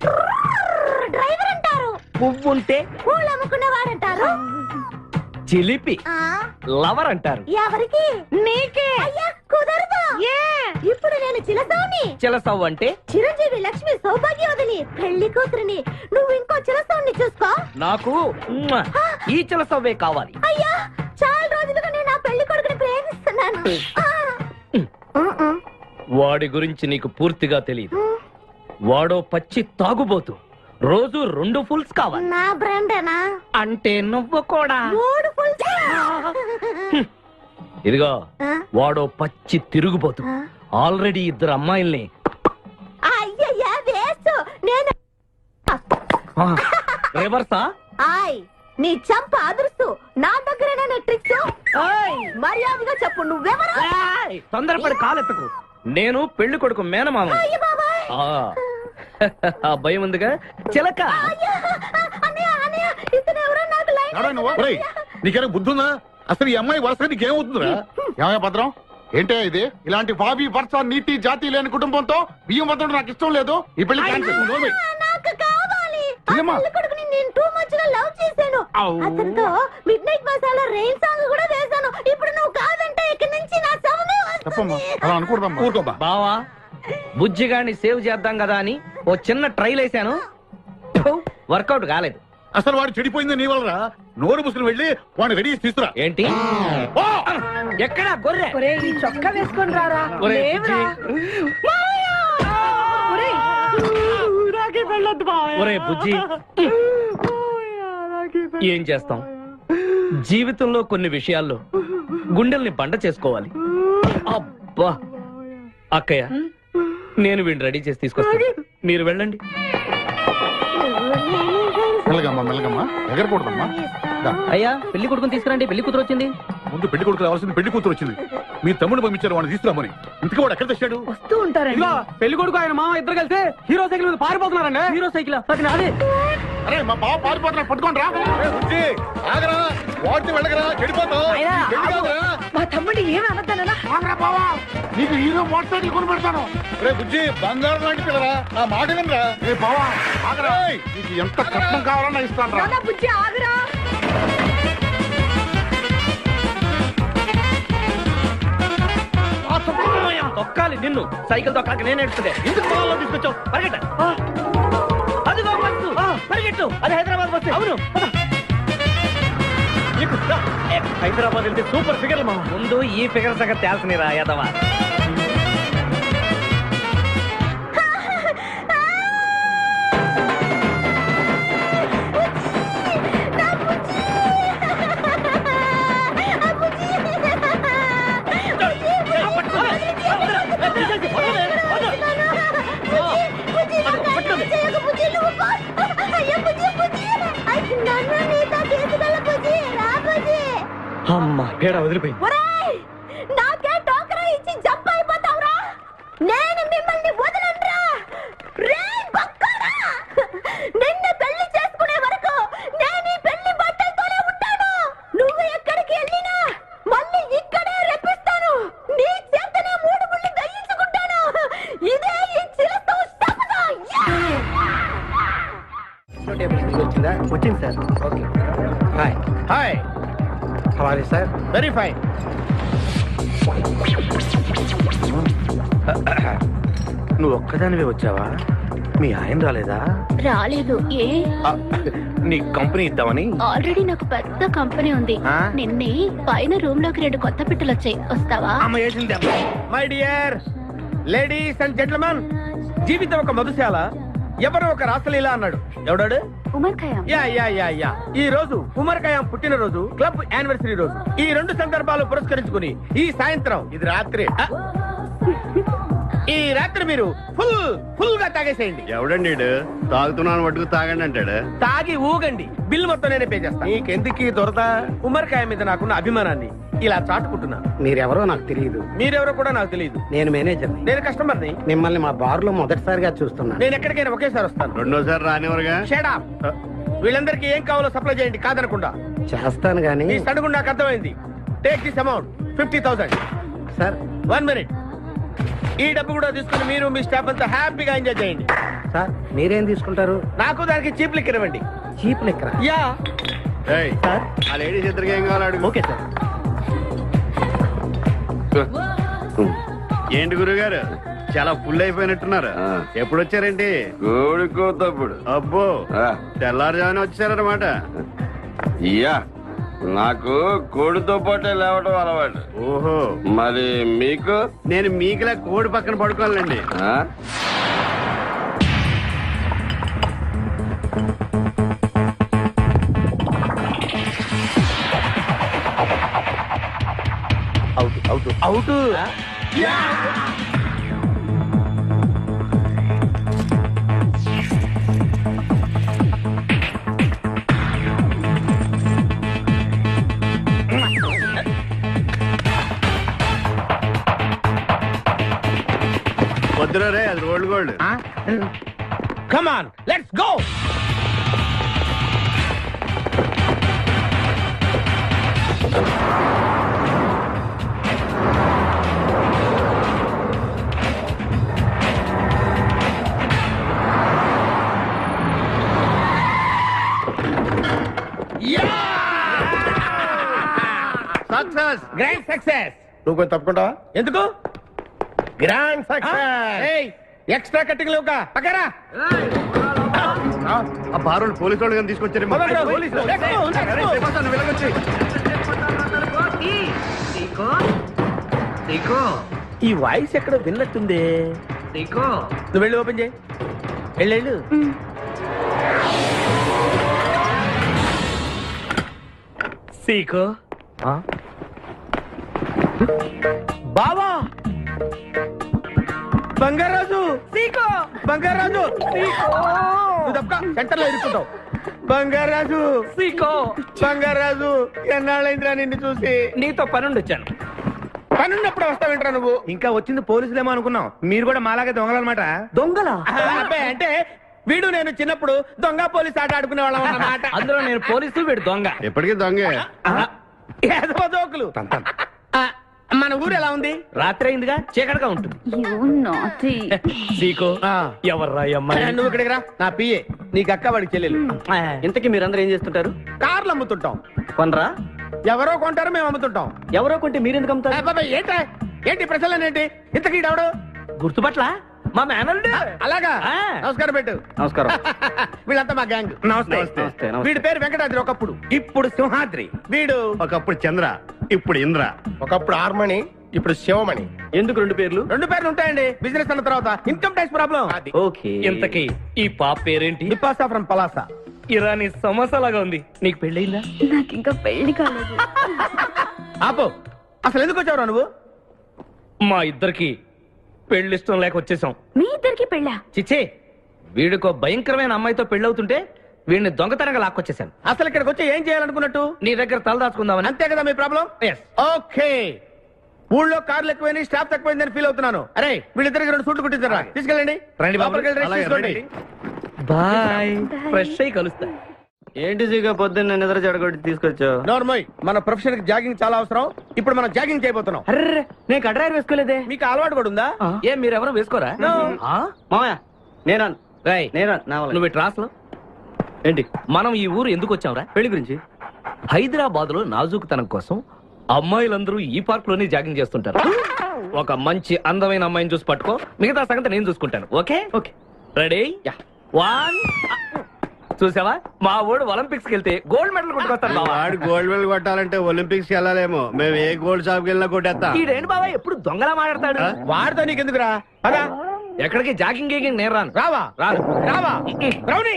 డ్రైవర్ అంటారు. పువ్వు ఉంటే పూలు అమ్ముకున్నవాడంటారు. చిలిపి లవర్ అంటారు. ఎవరికి? నీకే. కుదరదు. ఇప్పుడు నేను చిలసౌని. చిలసవ్వు అంటే చిరంజీవి లక్ష్మి సౌభాగ్యవతిని, పెళ్లి కూతురిని. నువ్వు ఇంకో చిలసౌని చూసుకో. నాకు ఈ చిలసవ్వే కావాలి. అయ్యా, చాలా రోజులుగా నేను ఆ పెళ్లి కొడుకుని ప్రేమిస్తున్నాను. వాడి గురించి నీకు పూర్తిగా తెలియదు. వాడో పచ్చి తాగుబోతు. రోజు 2 ఫుల్స్ కావాలి. నా బ్రాండేనా? అంటే నువ్వు కూడా 3 ఫుల్స్. ఇదిగో, వాడో పచ్చి తిరుగుబోతు. ఆల్రెడీ 2 అమ్మాయిల్ని. అయ్యయ్యా, వేస్ట్. నేను రివర్సా? నీ చంప అదురుస్తూ నా దగ్గరేనా ట్రిక్స్? మర్యాదగా చెప్పు నువ్వెవరు? ఏయ్, తొందరపడి కాలెత్తకు. నేను పెళ్లి కొడుకు మేనమామ. ఆ భయం ఉందిగా చిలక. నీకేనా బుద్ధుందా? అసలు ఈ అమ్మాయి వరుస నీకేమవుతుందిరా? ఏమయ్య భద్రం, ఏంటే ఇది? ఇలాంటి బాబీ వరుస నీతి జాతి లేని కుటుంబంతో బియ్యం భద్రం నాకు ఇష్టం లేదు. ఈ పెళ్లి క్యాన్సిల్. నాకు కావాలి. కొడుకుని నేను టూ మచ్ గా లవ్ చేశాను. అతనితో mid night masala rain song కూడా వేశాను. ఇప్పుడు నువ్వు కాదంటే ఇక్కడి నుంచి నా శవమే వస్తుంది. అలా అనుకూడదమ్మా. ఊరుకోబా. బావా, బుజ్జిగాడిని సేవ్ చేద్దాం కదా అని ఓ చిన్న ట్రైల్ వేసాను. వర్కౌట్ కాలేదు. అసలు వాడు చెడిపోయింది నీ వల్ల. నోరు ముసులు వెళ్ళి వాడిని రెడీ చేసి తీసుకురా. ఏంటి? ఎక్కడా గొర్రె? ఈ చొక్కా వేసుకొని రారా. ఒరే బుజ్జి, ఏం చేస్తాం? జీవితంలో కొన్ని విషయాల్లో గుండెల్ని బండ చేసుకోవాలి. అబ్బా అక్కయ్య, నేను వీడిని రెడీ చేసి తీసుకొస్తాను, మీరు వెళ్ళండి. మెల్లగమ్మా మెల్లగమ్మా, ఎగరకూడదమ్మా. అయ్యా, పెళ్లి కొడుకుని తీసుకురండి. పెళ్లి కూతురు వచ్చింది. ముందు పెళ్లి కొడుకు రావాల్సింది పెళ్లి కూతురు వచ్చింది. మీ తమ్ముడు పంపించారు వాడిని తీసుకురామని. ఇంతకీ వాడు ఎక్కడ తెచ్చాడు? వస్తూ ఉంటారండి. పెళ్లి కొడుకు ఆయన మామ ఇద్దరు కలిసి హీరో సైకిల్ మీద పారిపోతున్నారండి. హీరో సైకిల్ అది నాదే. అరే మా బావ పారిపోతున్నా, పట్టుకోండి రా. ఆగరా, వాడిని వెళ్ళగరా, చెడిపోతావు. మా తమ్ముడు ఏమి అనద్దనా? ఆగరా బావా, నీకు హీరో మోటార్ సైకిల్ కొని పెడతాను. రే బుజ్జి, బంగారం లాంటి పిల్లరా, ఆ మాట వినరా. రే బావా ఆగరా, నీకు ఎంత కట్నం కావాలన్నా ఇస్తాను రా. బుజ్జి ఆగురా. తొక్కాలి నిన్ను. సైకిల్ తొక్కాక నేను ఎడుతుంటే ఎందుకు పొలంలో తీసుకొచ్చావు? పరిగెట్ట. అదిగో బస్సు, పరిగెట్టు. అది హైదరాబాద్ బస్సు. అవును, హైదరాబాద్ వెళ్తే సూపర్ ఫిగర్ మా. ముందు ఈ ఫిగర్ సగం తేల్చనిరా యాదవా. అమ్మా, పేడ వదిలిపోయింది. నాకే టోకరా ఇచ్చి జంప్ అయిపోతావురా. నేను మిమ్మల్ని వదలనురా. రే బక్కరా, నిన్ను పెళ్లి చేసుకునే వరకు నేను ఈ పెళ్లి బట్టలతోనే ఉంటాను. నువ్వు ఎక్కడికి వెళ్ళినా మళ్ళీ ఇక్కడే రెప్పిస్తాను. నీ చేతనే 3 ముళ్ళు దయించుకుంటాను. ఇదే ఈ చిరతో శపథం. వచ్చింది sir. Okay. Hi hi, how are you sir? Very fine. నువ్వు ఒక్కదానివే వచ్చావా? మీ ఆయన రాలేదా? రాలేదు. ఏ? నీ కంపెనీ ఇద్దామని. ఆల్రెడీ నాకు పెద్ద కంపెనీ ఉంది. నిన్నే పైన రూమ్ లోకి 2 కొత్త పిట్టలు వచ్చాయి. వస్తావా? My dear ladies and gentlemen, జీవితం ఒక మధుశాల, ఎవరో ఒక రాసలీలా అన్నాడు. ఎవడాడు? Omar Khayyam. Yeah yeah yeah yeah. ఈ రోజు ఉమర్ ఖయాం పుట్టినరోజు, క్లబ్ యానివర్సరీ రోజు. ఈ 2 సందర్భాలు పురస్కరించుకుని ఈ సాయంత్రం, ఇది రాత్రి, ఈ రాత్రి మీరు ఫుల్ గా తాగేసేయండి. ఎవడండి తాగుతున్నాను మటుకు తాగండి అంటాడు. తాగి ఊగండి, బిల్ మొత్తం నేనే పే చేస్తాను. నీకెందుకు దొరద? ఉమర్ ఖయాం మీద నాకున్న అభిమానాన్ని ఇలా చాటుకుంటున్నాను. మీరెవరో నాకు తెలియదు. మీరెవరో కూడా నాకు తెలియదు. నేను మేనేజర్. నేను కస్టమర్ని. మిమ్మల్ని మా బార్ లో మొదటిసారిగా చూస్తున్నా. నేను ఎక్కడికైనా ఒకేసారి వస్తాను. రెండోసారి రానివరుగా. Shut up. వీళ్ళందరికీ ఏం కావాలో సప్లై చేయండి, కాదనకుండా. చేస్తాను గానీ. ఈ సడుగు నాకు అర్థమైంది. Take this amount 50,000. Sir 1 minute. ఈ డబ్బు కూడా తీసుకుని మీరు మీ స్టాఫ్ అంతా హ్యాపీగా ఎంజాయ్ చేయండి. సార్ మీరేం తీసుకుంటారు? నాకు దానికి చీప్ లిక్కర్ ఇవ్వండి. చీప్ లెక్కరా? యా. సార్ ఆ లేడీస్ ఇద్దరికి ఏం కావాలి అడుగు. Okay sir. ఏంటి గురుగారు, చాలా ఫుల్ అయిపోయినట్టున్నారు. ఎప్పుడు వచ్చారేంటి? కోడికోతప్పుడు. అబ్బో, తెల్లారుజామున వచ్చారన్నమాట. ఇయ్యా, నాకు కోడితో పాటే లేవడం అలవాటు. ఓహో, మరి మీకు? నేను మీకులా కోడి పక్కన పడుకోవాలండి. Out out. వద్దురా రే, అది rolled gold. Come on let's go. Success, grand success. నువ్వు కొంచెం తప్పుకుంటావా? ఎందుకు? Grand success. ఎక్స్ట్రా కట్టింగ్ లేవుగా పక్కరా. ఆ బారోళ్ళు పోలీసు వాళ్ళు కానీ తీసుకొచ్చారు. ఈ వాయిస్ ఎక్కడ విన్నట్టుంది. నువ్వు వెళ్ళి ఓపెన్ చేయి. వెళ్ళు. సీకో బావా, బంగారాజు, సీకో బంగారాజు, నువ్వు తప్ప సెంటర్ లో ఇరుక్కుంటావు. బంగారాజు, సీకో బంగారాజు, ఎన్నాళ్ళైందిరా నిన్ను చూసి. నీతో పనుండి వచ్చాను. పనున్నప్పుడు వస్తావేంట్రా నువ్వు? ఇంకా వచ్చింది పోలీసులేమో అనుకున్నాం. మీరు కూడా మాలాగే దొంగలన్నమాట. దొంగలా? అంటే వీడు నేను చిన్నప్పుడు దొంగ పోలీస్ ఆట ఆడుకునే వాళ్ళం అన్నమాట. అందులో నేను పోలీసు, వీడు దొంగ. ఎప్పటికీ దొంగే. జోకులు. మన ఊరు ఎలా ఉంది? రాత్రి అయిందిగా, చీకటిగా ఉంటుంది. సీకో ఎవర్రా ఈ అమ్మాయి? నువ్వు ఇక్కడికి రా. నా పిఏ, నీకు అక్క వాడికి చెల్లెలు. ఇంతకీ మీరందరూ ఏం చేస్తుంటారు? కార్లు అమ్ముతుంటాం. కొనరా? ఎవరో కొంటారు, మేము అమ్ముతుంటాం. ఎవరో కొంటే మీరెందుకు అమ్ముతారు? అబ్బాయి, ఏంటి ప్రశ్నలేంటి? ఇంతకీ ఎవడు? గుర్తుపట్ల మా మేనల్లుడు. అలాగా? నమస్కారం పెట్టు. నమస్కారం. వీళ్ళంతా మా గ్యాంగ్. నమస్తే. వీడి పేరు వెంకటాద్రి ఒకప్పుడు, ఇప్పుడు సింహాద్రి. వీడు ఒకప్పుడు చంద్ర, ఇప్పుడు ఇంద్ర. ఒకప్పుడు ఆర్మణి, ఇప్పుడు శివమణి. ఎందుకు రెండు పేర్లు? రెండు పేర్లు ఉంటాయండి. బిజినెస్ అన్న తర్వాత ఇన్కమ్ ట్యాక్స్ ప్రాబ్లం. ఓకే. ఇంతకీ ఈ పాప పేరేంటి? బిపాసా ఫ్రమ్ పలాసా. ఇరానీ సమోసా లాగా ఉంది. నీకు పెళ్ళయిందా? నాకు ఇంకా పెళ్లి కాలేదు. ఆపో, అసలు ఎందుకు వచ్చావురా నువ్వు? మా ఇద్దరికి పెళ్లి ఇష్టం లేక వచ్చేసాం. మీ ఇద్దరికి పెళ్ళా? చిచ్చే, వీడికో భయంకరమైన అమ్మాయితో పెళ్ళవుతుంటే వీడిని దొంగతనంగా లాక్కొచ్చేసాను. అసలు ఇక్కడికి వచ్చి ఏం చేయాలనుకున్నట్టు? నీ దగ్గర తలదాచుకుందామని. అంతే కదా మీ ప్రాబ్లం? ఓకే. ఊళ్ళో కార్లు ఎక్కువైంది, స్టాఫ్ తక్కువైందని ఫీల్ అవుతున్నాను. అరే వీళ్ళిద్దరికి 2 సూట్లు కుట్టించారా? తీసుకెళ్ళండి. రండి బాబు. లోపలికి వెళ్ళి రెస్ట్ తీసుకోండి. బాయ్. ఫ్రెష్ అయ్యి కలుస్తా. ఏంటి సీగా పొద్దున్న నిద్ర చెడగొట్టి తీసుకొచ్చావు? నోర్మోయ్, మన ప్రొఫెషన్ కి జాగింగ్ చాలా అవసరం. ఇప్పుడు మనం జాగింగ్ చేయబోతున్నాం. అర్రే, నేను కడ్రాయర్ వేసుకోలేదే. మీకు అలవాటు కూడా ఉందా? ఏం మీరెవరు వేసుకోరా? మామయ్య నేనా నువ్వు ట్రాస్ లో ఏంటి? మనం ఈ ఊరు ఎందుకు వచ్చావురా? పెళ్లి గురించి. హైదరాబాద్ లో నాజూకుతనం కోసం అమ్మాయిలందరూ ఈ పార్క్ లోనే జాగింగ్ చేస్తుంటారు. ఒక మంచి అందమైన అమ్మాయిని చూసి పట్టుకో, మిగతా సంగతి నేను చూసుకుంటాను. Okay okay. రెడీ? 1. చూసావా, మా వాడు ఒలింపిక్స్ కి వెళ్తే గోల్డ్ మెడల్ కొట్టుకొస్తాను. వాడు గోల్డ్ మెడల్ కొట్టాలంటే ఒలింపిక్స్ కి వెళ్ళాలేమో. మేము ఏ గోల్డ్ షాప్ కి వెళ్ళినా కొట్టేస్తాం. ఈడేంటి బాబా ఎప్పుడు దొంగలా మాట్లాడతాడు? వాడితో నీకెందుకురా? అదా ఎక్కడికి జాగింగ్ గీగింగ్ నేను రాను. రావా? రావా? రౌడీ!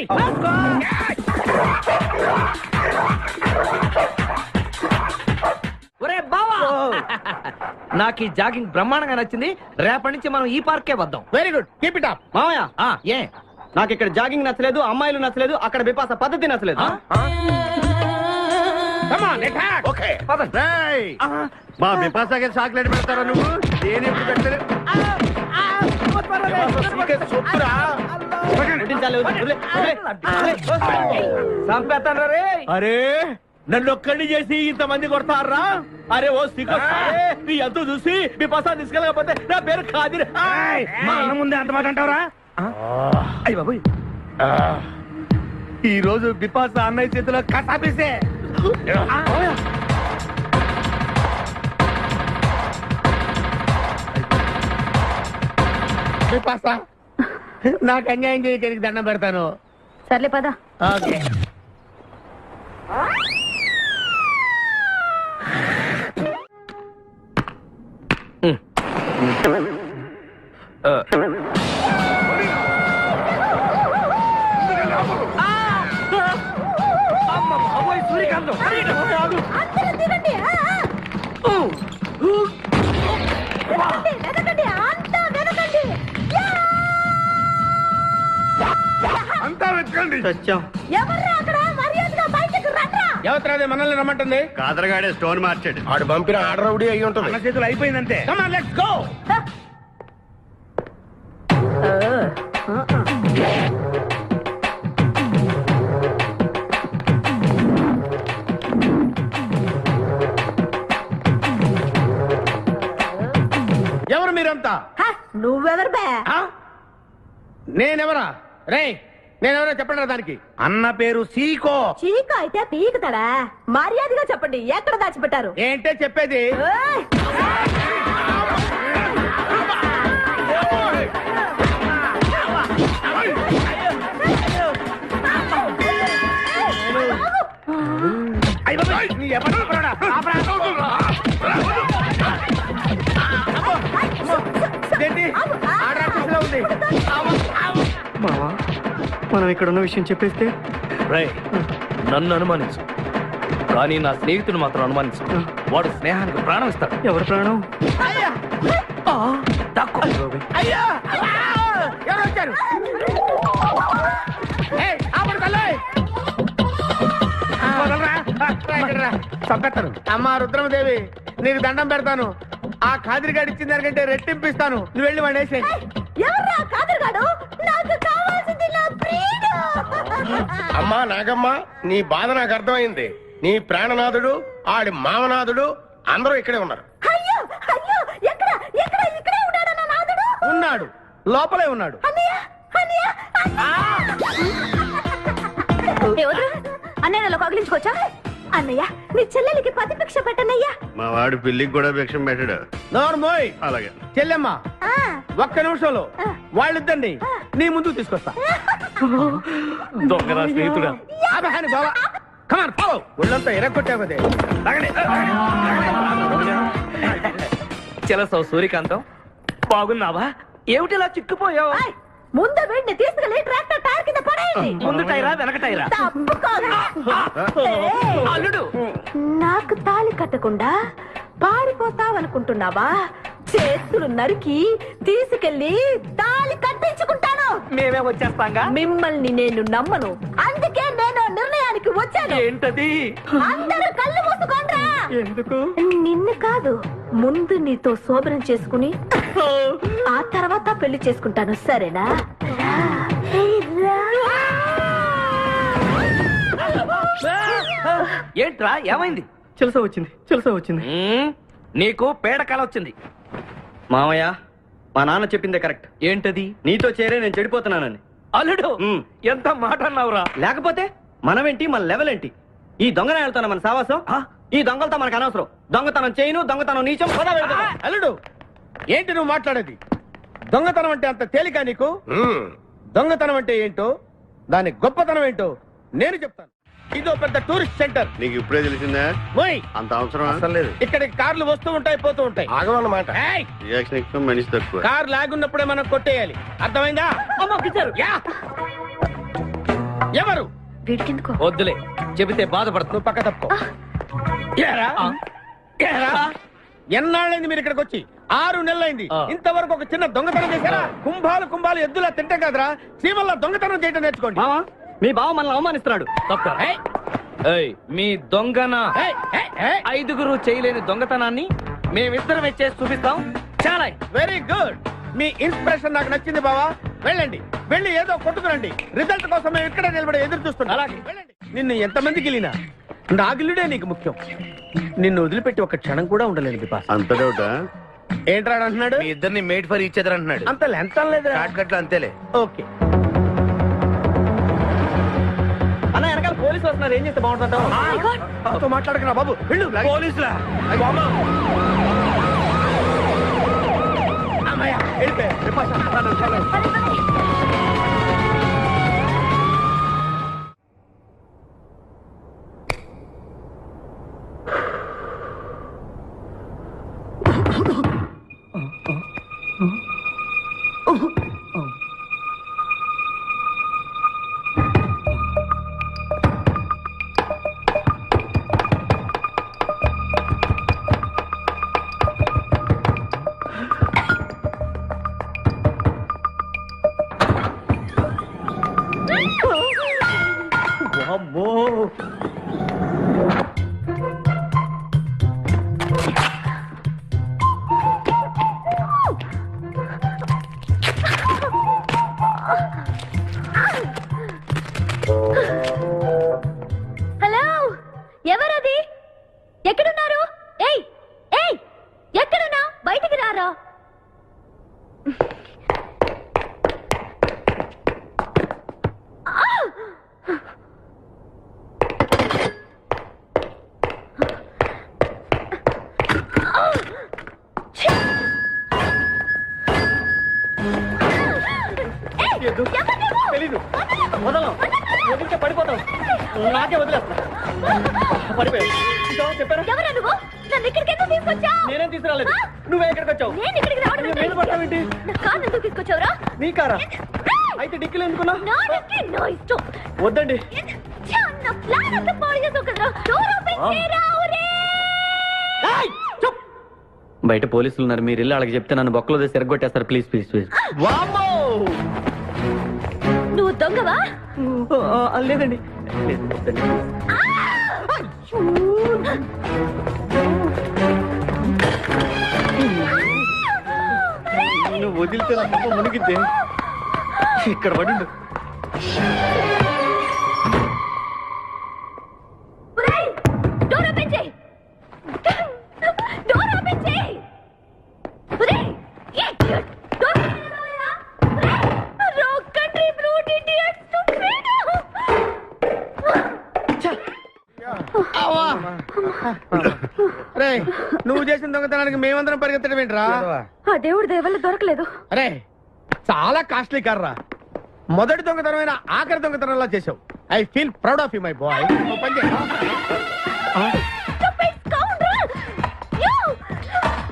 ఒరే బావా, నాకు ఈ జాగింగ్ బ్రహ్మాండంగా నచ్చింది. రేపటి నుంచి మనం ఈ పార్కే వద్దాం. Very good, keep it up. మామయ్య ఏ నాకు ఇక్కడ జాగింగ్ నచ్చలేదు, అమ్మాయిలు నచ్చలేదు, అక్కడ బిపాస పద్ధతి నచ్చలేదు. మా బిపాసాకి చాక్లెట్ పెడతారా నువ్వు? నేను ఎప్పుడు పెట్టలేదు. చంపేస్తాను రే. అరే నన్ను ఒక్కడిని చేసి ఇంతమంది కొడతారా? అరే ఓ సిగ్గు, నీ ఎంత చూసి మీ పసా తీసుకెళ్ళకపోతే నా పేరు ఖాదిర్. మా అన్న ముందే అంత మాట అంటావరా? అయ్య బాబు, ఈ రోజు బిపాస అన్నయ్య చేతిలో కసాపిసే. బిపాస, నాకు అన్యాయం చేయడానికి దండం పెడతాను. సర్లే పద. ఓకే. సూర్యకాంతం అంతా వెతకండి. ఎవరు మనల్ని రమ్మంటుంది? కాదరగాడే స్టోన్ మార్చాడు. ఆడు పంపిన ఆర్డర్ రౌడీ అయి ఉంటుంది. చేతులు అయిపోయిందంటే. ఎవరు మీరంతా? నువ్వెవరు బే? నేనెవరా? రే నేనెవరో చెప్పండి దానికి. అన్న పేరు సీకో. చీక అయితే పీకుతాడా? మర్యాదగా చెప్పండి, ఎక్కడ దాచిపెట్టారు? ఏంటే చెప్పేది? మావా మనం ఇక్కడ ఉన్న విషయం చెప్పేస్తే రే నన్ను అనుమానించు, కానీ నా స్నేహితుడు మాత్రం అనుమానించు. వాడు స్నేహానికి ప్రాణం ఇస్తాడు. ఎవరి ప్రాణం? అయ్యా ఎవరు వచ్చారు? చంపేస్తాను. అమ్మా రుద్రమదేవి నీకు దండం పెడతాను. ఆ ఖాదిరిగాడు ఇచ్చిన దానికంటే రెట్టింపిస్తాను. నువ్వు వెళ్ళి వాడు వేసే. అమ్మా నాగమ్మ, నీ బాధ నాకు అర్థమైంది. నీ ప్రాణనాథుడు, ఆడి మామనాథుడు అందరూ ఇక్కడే ఉన్నారు. ఉన్నాడు, లోపలే ఉన్నాడు. అన్నయ్య కగిలించుకోవచ్చా? అన్నయ్య నీ చెల్లెలికి పతి భిక్ష పెట్టనయ్యా. మా వాడు పెళ్లికి కూడా భిక్షం పెట్టాడు. నోర్మోయ్. అలాగే చెల్లెమ్మ ఒక్క నిమిషంలో వాళ్ళిద్దండి నీ ముందుకు తీసుకొస్తా. దొంగరా స్నేహితుడా. బాబా కమాన్ ఫాలో. ఒళ్ళంతా ఎరగొట్టావు కదే. చెలసావు సూర్యకాంతం, బాగున్నావా? ఏమిటిలా చిక్కుపోయావు? ముందు వీడిని తీసుకెళ్లి ట్రాక్టర్ టైర్ కింద పడేయండి. ముందు టైరా వెనక టైరా? అల్లుడు నాకు తాళి కట్టకుండా పారిపోతావనుకుంటున్నావా? చేతులు నరికి తీసుకెళ్లి తాళి కట్టించుకుంటాను. మేమే వచ్చేస్తాంగా. మిమ్మల్ని నేను నమ్మను, అందుకే నేను నిర్ణయానికి వచ్చాను. ఏంటది? అందరూ కళ్ళు మూసుకోండ్రా. ఎందుకు? నిన్ను కాదు, ముందు నీతో శోభనం చేసుకుని ఆ తర్వాత పెళ్లి చేసుకుంటాను, సరేనా? ఏంట్రా ఏమైంది? చెలస వచ్చింది. నీకు పేడకల వచ్చింది. మామయ్య మా నాన్న చెప్పిందే కరెక్ట్. ఏంటది? నీతో చేరే నేను చెడిపోతున్నానని. అల్లుడు ఎంత మాట అన్నావురా. లేకపోతే మనమేంటి, మన లెవెల్ ఏంటి? ఈ దొంగన వెళ్తాను మన సావాసం. ఈ దొంగలతో మనకు అనవసరం. దొంగతనం చేయను, దొంగతనం నీచం. అల్లుడు ఏంటి నువ్వు మాట్లాడేది? దొంగతనం అంటే అంత తేలిక నీకు? దొంగతనం అంటే ఏంటో, దాని గొప్పతనం ఏంటో నేను చెప్తాను. ఇదో పెద్ద టూరిస్ట్ సెంటర్. నీకు ఇప్పుడే తెలిసిందా? అంత అవసరం అసలు లేదు. ఇక్కడికి కార్లు వస్తూ ఉంటాయి, పోతూ ఉంటాయి. ఆగమన్నమాట. రియాక్షన్ ఎక్కువ, మనిషి తక్కువ. కార్ లాగున్నప్పుడే మనం కొట్టేయాలి, అర్థమైందా? ఎవరు? వద్దులే, చెబితే బాధపడుతు. నువ్వు పక్క తప్పుకో. ఎన్నాళ్ళైంది మీరు ఇక్కడికి వచ్చి? 6 నెలలైంది. ఇంతవరకు ఒక చిన్న దొంగతనం చేశారా? కుంభాలు ఎద్దులా తింటే కదరా, సీమల్లా దొంగతనం చేయడం నేర్చుకోండి. మీ బావ మనల్ని అవమానిస్తున్నాడు. మీ దొంగన 5గురు చేయలేని దొంగతనాన్ని మేమిద్దరం చేసి చూపిస్తాం. చాలా వెరీ గుడ్. మీ ఇన్స్పిరేషన్ నాకు నచ్చింది బావా. వెళ్ళండి, వెళ్ళి ఏదో కొట్టుకురండి. రిజల్ట్ కోసం మేము ఇక్కడ నిలబడి ఎదురు చూస్తున్నాం. అలాగే వెళ్ళండి. నిన్ను ఎంతమందికి వెళ్ళినా నా గిల్లుడే నీకు ముఖ్యం. నిన్ను వదిలిపెట్టి ఒక క్షణం కూడా ఉండలేదు బిపాస్. అంత డౌటా? ఏంట్రా అంటున్నాడు? మీ ఇద్దరిని మేడ్ ఫర్ ఈచ్ అదర్ అంటున్నాడు. అంత లెంత్ లేదు. షార్ట్ అంతేలే. ఓకే. అన్న వెనకాల పోలీసు వస్తున్నారు, ఏం చేస్తే బాగుంటుంటావు? మాట్లాడుకున్నా బాబు. వెళ్ళు. పోలీసులా? అమ్మయ్య వెళ్ళిపోయా. తీయద్దు. తెలీదు. వదలం. వదిలితే పడిపోతాం. నాకే వదిలేస్తా. పడిపోయావు. ఇదో చెప్పారా? నేనేం తీసుకురాలేదు. నువ్వే ఇక్కడికి వచ్చావు. మీద పడతావేంటి? నీ కారా? అయితే డిక్కీలు ఎందుకున్నా? వద్దండి. బయట పోలీసులు ఉన్నారు, మీరు ఇల్లు అలాగే చెప్తే నన్ను బొక్కలో తీసి ఎరగొట్టేస్తారు. Please please please. నువ్వు దొంగవా? లేదండి. లేదు, వద్దండి. నువ్వు వదిలితే నా మొక్క మునిగిద్దే. ఇక్కడ పడిండు. నువ్వు చేసిన దొంగతనానికి మేమందరం పరిగెత్తడం ఏంట్రా? ఆ దేవుడి దయవల్ల దొరకలేదు. అరే చాలా కాస్ట్లీ కార్రా. మొదటి దొంగతనమైన ఆఖరి దొంగతనంలా చేసావు. I feel proud of you my boy.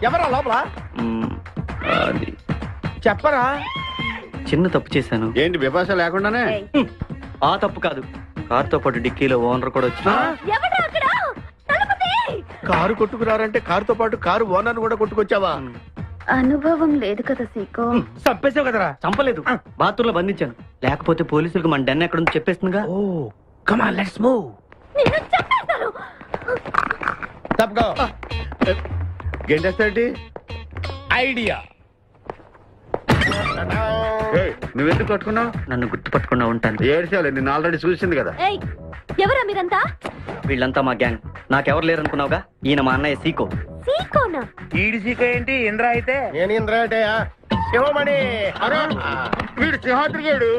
ఎవరా లోపల? చెప్పరా? చిన్న తప్పు చేశాను. ఏంటి విభాష లేకుండానే? ఆ తప్పు కాదు, కారుతో పాటు డిక్కీలో ఓనర్ కూడా వచ్చి కారు కొట్టుకురారంటే కారుతో పాటు కారు ఓనర్ కూడా కొట్టుకొచ్చావా? అనుభవం లేదు కదా సీకో. చంపేసావు కదరా? చంపలేదు, బాత్రూంలో బంధించాను. లేకపోతే పోలీసులకు మన డెన్ ఎక్కడ చెప్పేస్తుందిగా. Oh come on let's move. తప్పుకో. గెంటేస్తాంటి ఐడియా. నువ్వెందుకు పట్టుకున్నావు? నన్ను గుర్తుపట్టకుండా ఉంటాను. ఏడ్చాలి, నిన్ను ఆల్రెడీ చూసింది కదా. ఎవరా మీరంతా? వీళ్ళంతా మా గ్యాంగ్. నాకెవరు లేరనుకున్నావుగా, ఈయన మా అన్నయ్య సీకో. సీకోనా? ఈడి సీకో ఏంటి? ఇంద్ర అయితే నేను ఇంద్ర అయితే శివమణి. వీడు సింహాద్రిగాడు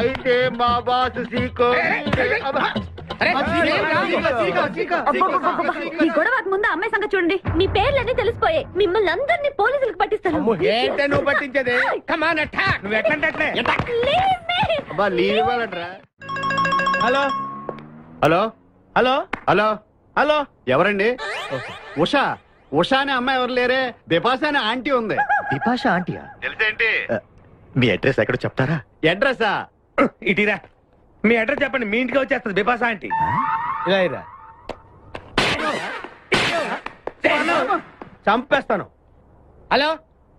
అయితే మా బాస్ సీకో. ఈ గొడవకు ముందు అమ్మాయి సంగతి చూడండి. మీ పేర్లన్నీ తెలిసిపోయాయి. మిమ్మల్ని అందరినీ పోలీసులకు పట్టిస్తాను. ఏంటే నువ్వు పట్టించేది? Come on attack. నువ్వు ఎట్లంటే లీవ్ ఇవ్వాలంటరా. Hello hello hello hello hello ఎవరండి? ఉషా. ఉషా అనే అమ్మాయి ఎవరు లేరే, బిపాసా అనే ఆంటీ ఉంది. బిపాషా ఆంటీయా? తెలుసేంటి? మీ అడ్రస్ ఎక్కడ చెప్తారా? అడ్రసా? ఇటీరా మీ అడ్రస్ చెప్పండి, మీ ఇంటికి వచ్చేస్తుంది బిపాసా ఆంటీ. ఇలా ఇరా. చంపేస్తాను. Hello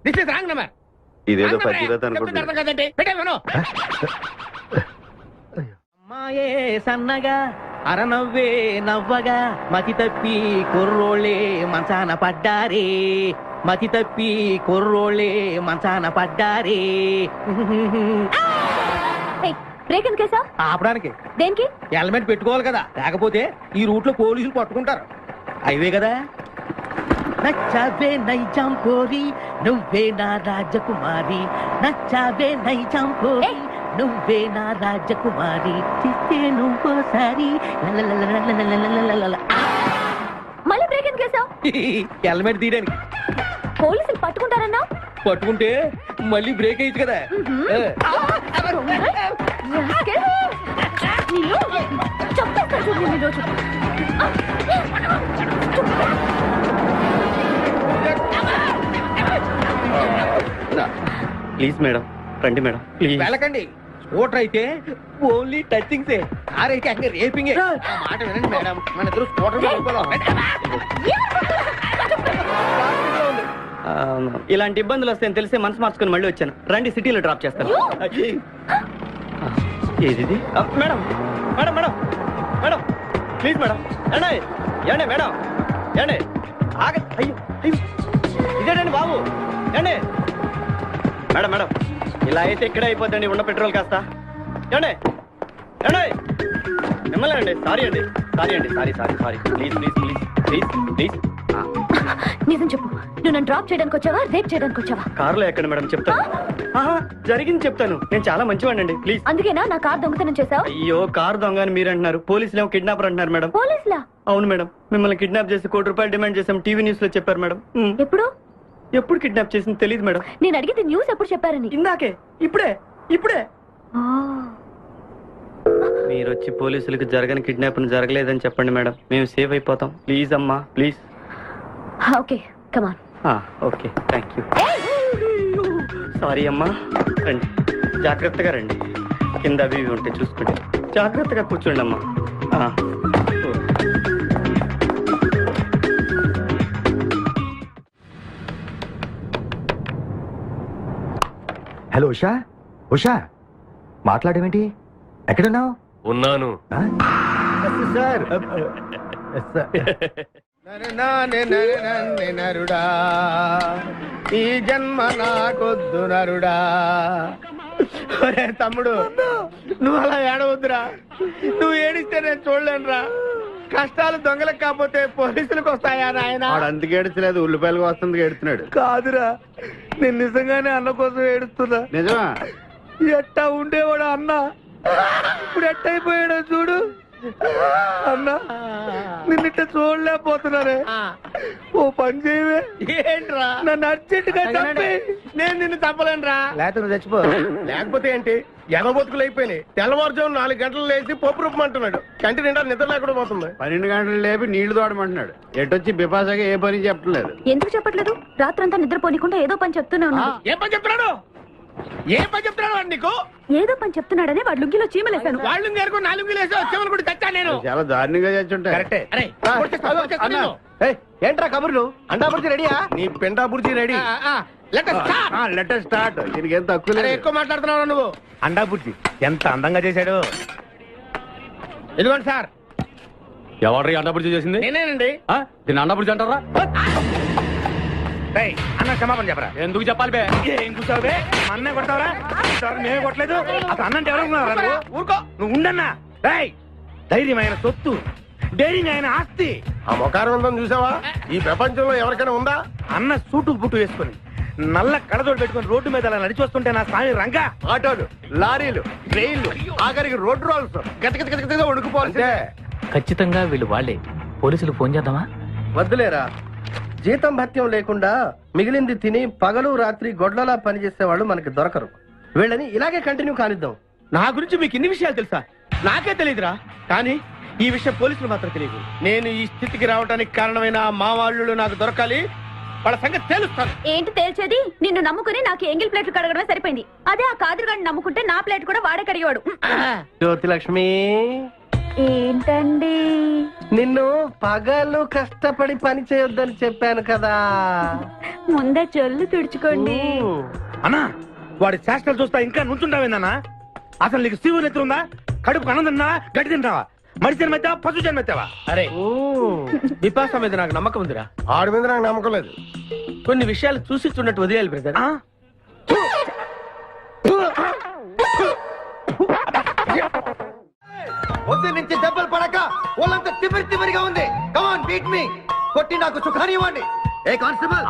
this is wrong number. ఇదేదో పచ్చిరత అనుకుంటున్నా. అమ్మాయే సన్నగా అరనవ్వే నవ్వగా మతి తప్పి కుర్రోళ్ళే మంచాన పడ్డారే. మతి తప్పి కుర్రోళ్ళే మంచాన పడ్డారే. బ్రేక్ ఎందుకు వేసావ్? ఆపడానికి. దేనికి? హెల్మెట్ పెట్టుకోవాలి కదా, లేకపోతే ఈ రూట్ లో పోలీసులు పట్టుకుంటారు. అయివే కదా. నచ్చావే నైజాం కోరి నువ్వే నా రాజకుమారి. నచ్చావే నైజాం కోరి నువ్వే నా రాజకుమారి. చిస్తే నువ్వోసారి. మళ్ళీ బ్రేక్ ఎందుకు వేసావ్? హెల్మెట్ తీయడానికి. పోలీసులు పట్టుకుంటారన్నా? పట్టుకుంటే మళ్ళీ బ్రేక్ అయ్యింది కదా. ప్లీజ్ మేడం, రండి మేడం ప్లీజ్. వెళ్ళకండి. స్కూటర్ అయితే ఓన్లీ టచింగ్సే, కార్ అయితే అங்கே రేపింగే. మాట వినండి మేడం, మన ఇద్దరు స్కూటర్ ఇలాంటి ఇబ్బందులు వస్తాయని తెలిసే మనసు మార్చుకుని మళ్ళీ వచ్చాను. రండి సిటీలో డ్రాప్ చేస్తాను. ఏది madam? Madam madam madam please madam. ఏండి ఏండి మేడం ఏండి ఆగ. అయ్యో అయ్యో ఇదేనండి బాబు. ఏండి మేడం మేడం ఇలా అయితే ఇక్కడే అయిపోద్దండి. ఉన్న పెట్రోల్ కాస్త. ఏండి ఏండి మిమ్మల్ని అండి. సారీ అండి, సారీ అండి, sorry sorry sorry. Please please please please please. నిజం చెప్పు, నువ్వు నన్ను డ్రాప్ చేయడానికి వచ్చావా, రేప్ చేయడానికి వచ్చావా? కారులో ఎక్కడ మేడం చెప్తాను. జరిగింది చెప్తాను. నేను చాలా మంచివాడినండి ప్లీజ్. అందుకేనా నా కార్ దొంగతనం చేసావు? అయ్యో కారు దొంగ అని మీరు అంటున్నారు, పోలీసులు ఏమో కిడ్నాపర్ అంటున్నారు మేడం. పోలీసులా? అవును మేడం, మిమ్మల్ని కిడ్నాప్ చేసి ₹1 కోటి డిమాండ్ చేసాం. టీవీ న్యూస్ లో చెప్పారు మేడం. ఎప్పుడు? ఎప్పుడు కిడ్నాప్ చేసింది తెలియదు మేడం. నేను అడిగింది న్యూస్ ఎప్పుడు చెప్పారని. ఇందాకే, ఇప్పుడే ఇప్పుడే. మీరు వచ్చి పోలీసులకు జరగని కిడ్నాప్ జరగలేదని చెప్పండి మేడం, మేము సేఫ్ అయిపోతాం. ప్లీజ్ అమ్మా, please. Okay come on. Okay, thank you. Sorry అమ్మా. రండి, జాగ్రత్తగా రండి. కింద అవి ఇవి ఉంటే చూసుకోండి. జాగ్రత్తగా కూర్చోండి అమ్మా. హలో ఉషా. ఉషా మాట్లాడేమిటి? ఎక్కడున్నావు? ఉన్నాను సార్. నరుడా ఈ జన్మ నాకొద్దు నరుడా. ఒరే తమ్ముడు, నువ్వు అలా ఏడవద్దురా. నువ్వు ఏడిస్తే నేను చూడలేనురా. కష్టాలు దొంగలకు కాకపోతే పోలీసులకు వస్తాయా నాయన? అందుకే ఏడుచలేదు, ఉల్లిపాయలకు వస్తుంది ఏడుతున్నాడు. కాదురా, నేను నిజంగానే అన్న కోసం ఏడుస్తున్నా. నిజమా? ఎట్టా ఉండేవాడు అన్న, ఇప్పుడు ఎట్టయిపోయాడో చూడు. అన్న నిన్నిట్ట చూడలేకపోతున్నారే. ఓ పని చేయవే. ఏంట్రా? నన్ను అర్జెంటుగా చంపే. నేను నిన్ను చంపలేనురా. లేకపోతే నువ్వు చచ్చిపో. లేకపోతే ఏంటి, ఎనబొతుకులు అయిపోయినాయి. తెల్లవారుజాము 4 గంటలు లేచి పప్పు రూపమంటున్నాడు. కంటి నిండా నిద్ర లేకుండా పోతుంది. 12 గంటలు లేపి నీళ్లు తోడమంటున్నాడు. ఎటొచ్చి బిపాసగా ఏ పని చెప్పట్లేదు. ఎందుకు చెప్పట్లేదు? రాత్రంతా నిద్రపోనికుండా ఏదో పని చెప్తూనే ఉన్నాడు. ఏం పని చెప్తున్నాడు? ఏం పని చెప్తున్నాడు వాడు నీకు? ఏదో పని చెప్తున్నాడని వాడు లుంగిలో చీమలేశాను. వాళ్ళు నేర్కు 4 లుంగిలేసి వచ్చేమని కూడా చచ్చా నేను. చాలా దారుణంగా చచ్చుంటాయి. ఏంట్రా కబుర్లు? అండా బుర్జీ రెడీయా? నీ పెండా బుర్జీ రెడీ. Letter start. దీనికి ఏం తక్కువ లేదు. ఎక్కువ మాట్లాడుతున్నావు నువ్వు. అండా బుర్జీ ఎంత అందంగా చేశాడు. ఇదిగోండి సార్. ఎవరు అండాపురి చేసింది? నేనేనండి. దీన్ని అండాపురి అంటారా? అన్న క్షమాపణ చెప్పరా. ఎందుకు చెప్పాలి బే? ఏం కూర్చోవు బే? అన్నే కొడతావరా? మేమే కొట్టలేదు. అసలు అన్నంటే ఎవరు? ఊరుకో, నువ్వు ఉండన్నా. ధైర్యమైన సొత్తు, డైరింగ్ అయిన ఆస్తి. ఆ మొకారం చూసావా? ఈ ప్రపంచంలో ఎవరికైనా ఉందా? అన్న సూటు బుట్టు వేసుకుని నల్ల కడదోడు పెట్టుకుని రోడ్డు మీద అలా నడిచి వస్తుంటే నా స్వామి రంగా. ఆటోలు, లారీలు, ట్రైన్లు, ఆఖరికి రోడ్ రోల్స్ గతగతగతగా ఉడుకుపోతే. ఖచ్చితంగా వీళ్ళు వాళ్ళే. పోలీసులు ఫోన్ చేద్దామా? వద్దులేరా, జీతం భత్యం లేకుండా మిగిలింది తిని పగలు రాత్రి గొడ్లలా పనిచేసే మనకి దొరకరు. వీళ్ళని ఇలాగే కంటిన్యూ కానిద్దాం. నా గురించి మీకు ఇన్ని విషయాలు తెలుసా? నాకే తెలియదురా. కానీ ఈ విషయం పోలీసులు మాత్రం తెలియదు. నేను ఈ స్థితికి రావడానికి కారణమైన మా వాళ్ళు నాకు దొరకాలి. వాళ్ళ సంగతి తెలుస్తాను. ఏంటి తేల్చేది? నిన్ను నమ్ముకుని నాకు ఎంగిల్ ప్లేట్లు కడగడమే సరిపోయింది. అదే ఆ కాదురుగాడిని నమ్ముకుంటే నా ప్లేట్ కూడా వాడే కడిగేవాడు. జ్యోతి లక్ష్మి, ఏంటండి? నిన్ను పగలు కష్టపడి పని చేయొద్దని చెప్పాను కదా. ముందే చెల్లు తుడుచుకోండి. అన్నా, వాడి చేష్టలు చూస్తా ఇంకా నుంచుంటావేందన్నా? అసలు నీకు శివుని ఎత్తుందా? కడుపు అన్నం తిన్నా, గడ్డి తింటావా? మడి జన్మెత్తావా, పశు జన్మెత్తావా? అరే విపాస మీద నాకు నమ్మకం ఉందిరా. ఆడి మీద నాకు నమ్మకం లేదు. కొన్ని విషయాలు చూసి చూడట్టు వదిలేయాలి బ్రదర్. పొద్దు నుంచి దెబ్బలు పడక వాళ్ళంతా తిమిరి తిమిరిగా ఉంది. కమాన్ బీట్ మీ. కొట్టి నాకు సుఖాన్ని ఇవ్వండి. ఏ కానిస్టేబుల్,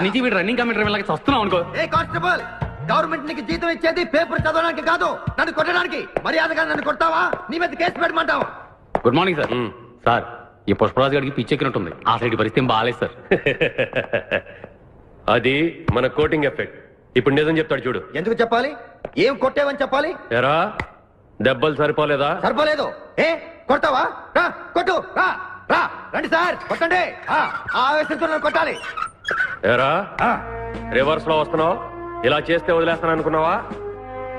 నుంచి వీడు రన్నింగ్ కమిటీ వెళ్ళకి వస్తున్నాం అనుకో. ఏ కానిస్టేబుల్, గవర్నమెంట్ నీకు జీతం ఇచ్చేది పేపర్ చదవడానికి కాదు, నన్ను కొట్టడానికి. మర్యాదగా నన్ను కొడతావా? నీ మీద కేసు పెట్టమంటావా? Good morning sir. సార్, ఈ పుష్పరాజు గారికి పిచ్చెక్కినట్టుంది. ఆ సైడ్ పరిస్థితి బాగాలేదు సార్. అది మన కోటింగ్ ఎఫెక్ట్. ఇప్పుడు నిజం చెప్తాడు చూడు. ఎందుకు చెప్పాలి? ఏం కొట్టేవని చెప్పాలి? ఎరా, దెబ్బలు సరిపోలేదా? సరిపోలేదు. ఏ కొడతావా? రా కొట్టు. రా రా రండి సార్, కొట్టండి. ఆవేశంతో నన్ను కొట్టాలి. ఎరా, రివర్స్ లో వస్తున్నావు. ఇలా చేస్తే వదిలేస్తాను అనుకున్నావా?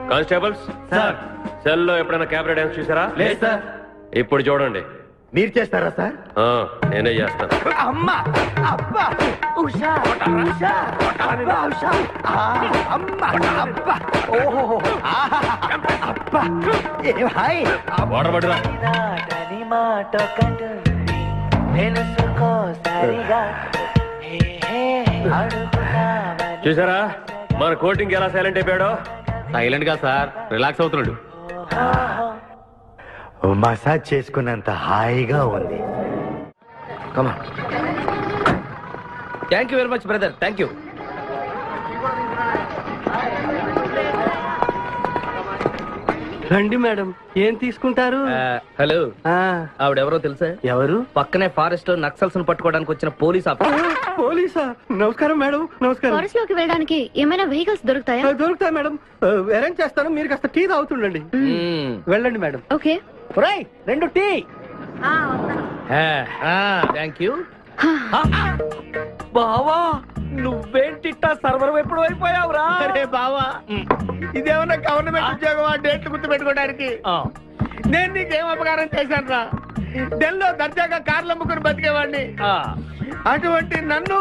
కానిస్టేబుల్స్ సార్, సెల్ లో ఎప్పుడైనా కెమెరా డాన్స్ చూసారా? లేదు సార్. ఇప్పుడు చూడండి. మీరు చేస్తారా సార్? నేనే చేస్తాను. అమ్మా, అబ్బా, ఉషా, ఉషా, అబ్బా, ఉషా, అమ్మా, అబ్బా, ఓహో, అబ్బా, ఏ హాయ్. వాడబడిరా. చూసారా మన కోటింగ్ ఎలా సైలెంట్ అయిపోయాడో? సైలెంట్ గా సార్, రిలాక్స్ అవుతున్నాడు. మసాజ్ చేసుకున్నంత హాయిగా ఉంది. Thank you very much brother, thank you. రండి మేడం, ఏం తీసుకుంటారు? హలో, ఆవిడెవరో తెలుసా? ఎవరు? పక్కనే ఫారెస్ట్ లో నక్సల్స్ పట్టుకోవడానికి వచ్చిన పోలీస్ ఆఫీసర్. పోలీసా? నమస్కారం మేడం. నమస్కారం. ఫారెస్ట్ లోకి వెళ్ళడానికి ఏమైనా వెహికల్స్ దొరుకుతాయా? దొరుకుతాయి మేడం, అరేంజ్ చేస్తాను. మీరు కాస్త టీ తాగుతుండండి. వెళ్ళండి madam. Okay. 2 tea. Thank you. బావా, నువ్వేంటిట్టా సర్వర్ ఎప్పుడు అయిపోయావురా? అరే బావా, ఇదేమన్నా గవర్నమెంట్ ఉద్యోగం? డేట్లు గుర్తు పెట్టుకోవడానికి నేను నీకేం అపకారం చేశాను రా? ఢిల్లీలో దర్జాగా కార్లు అమ్ముకుని బతికేవాడిని. అటువంటి నన్ను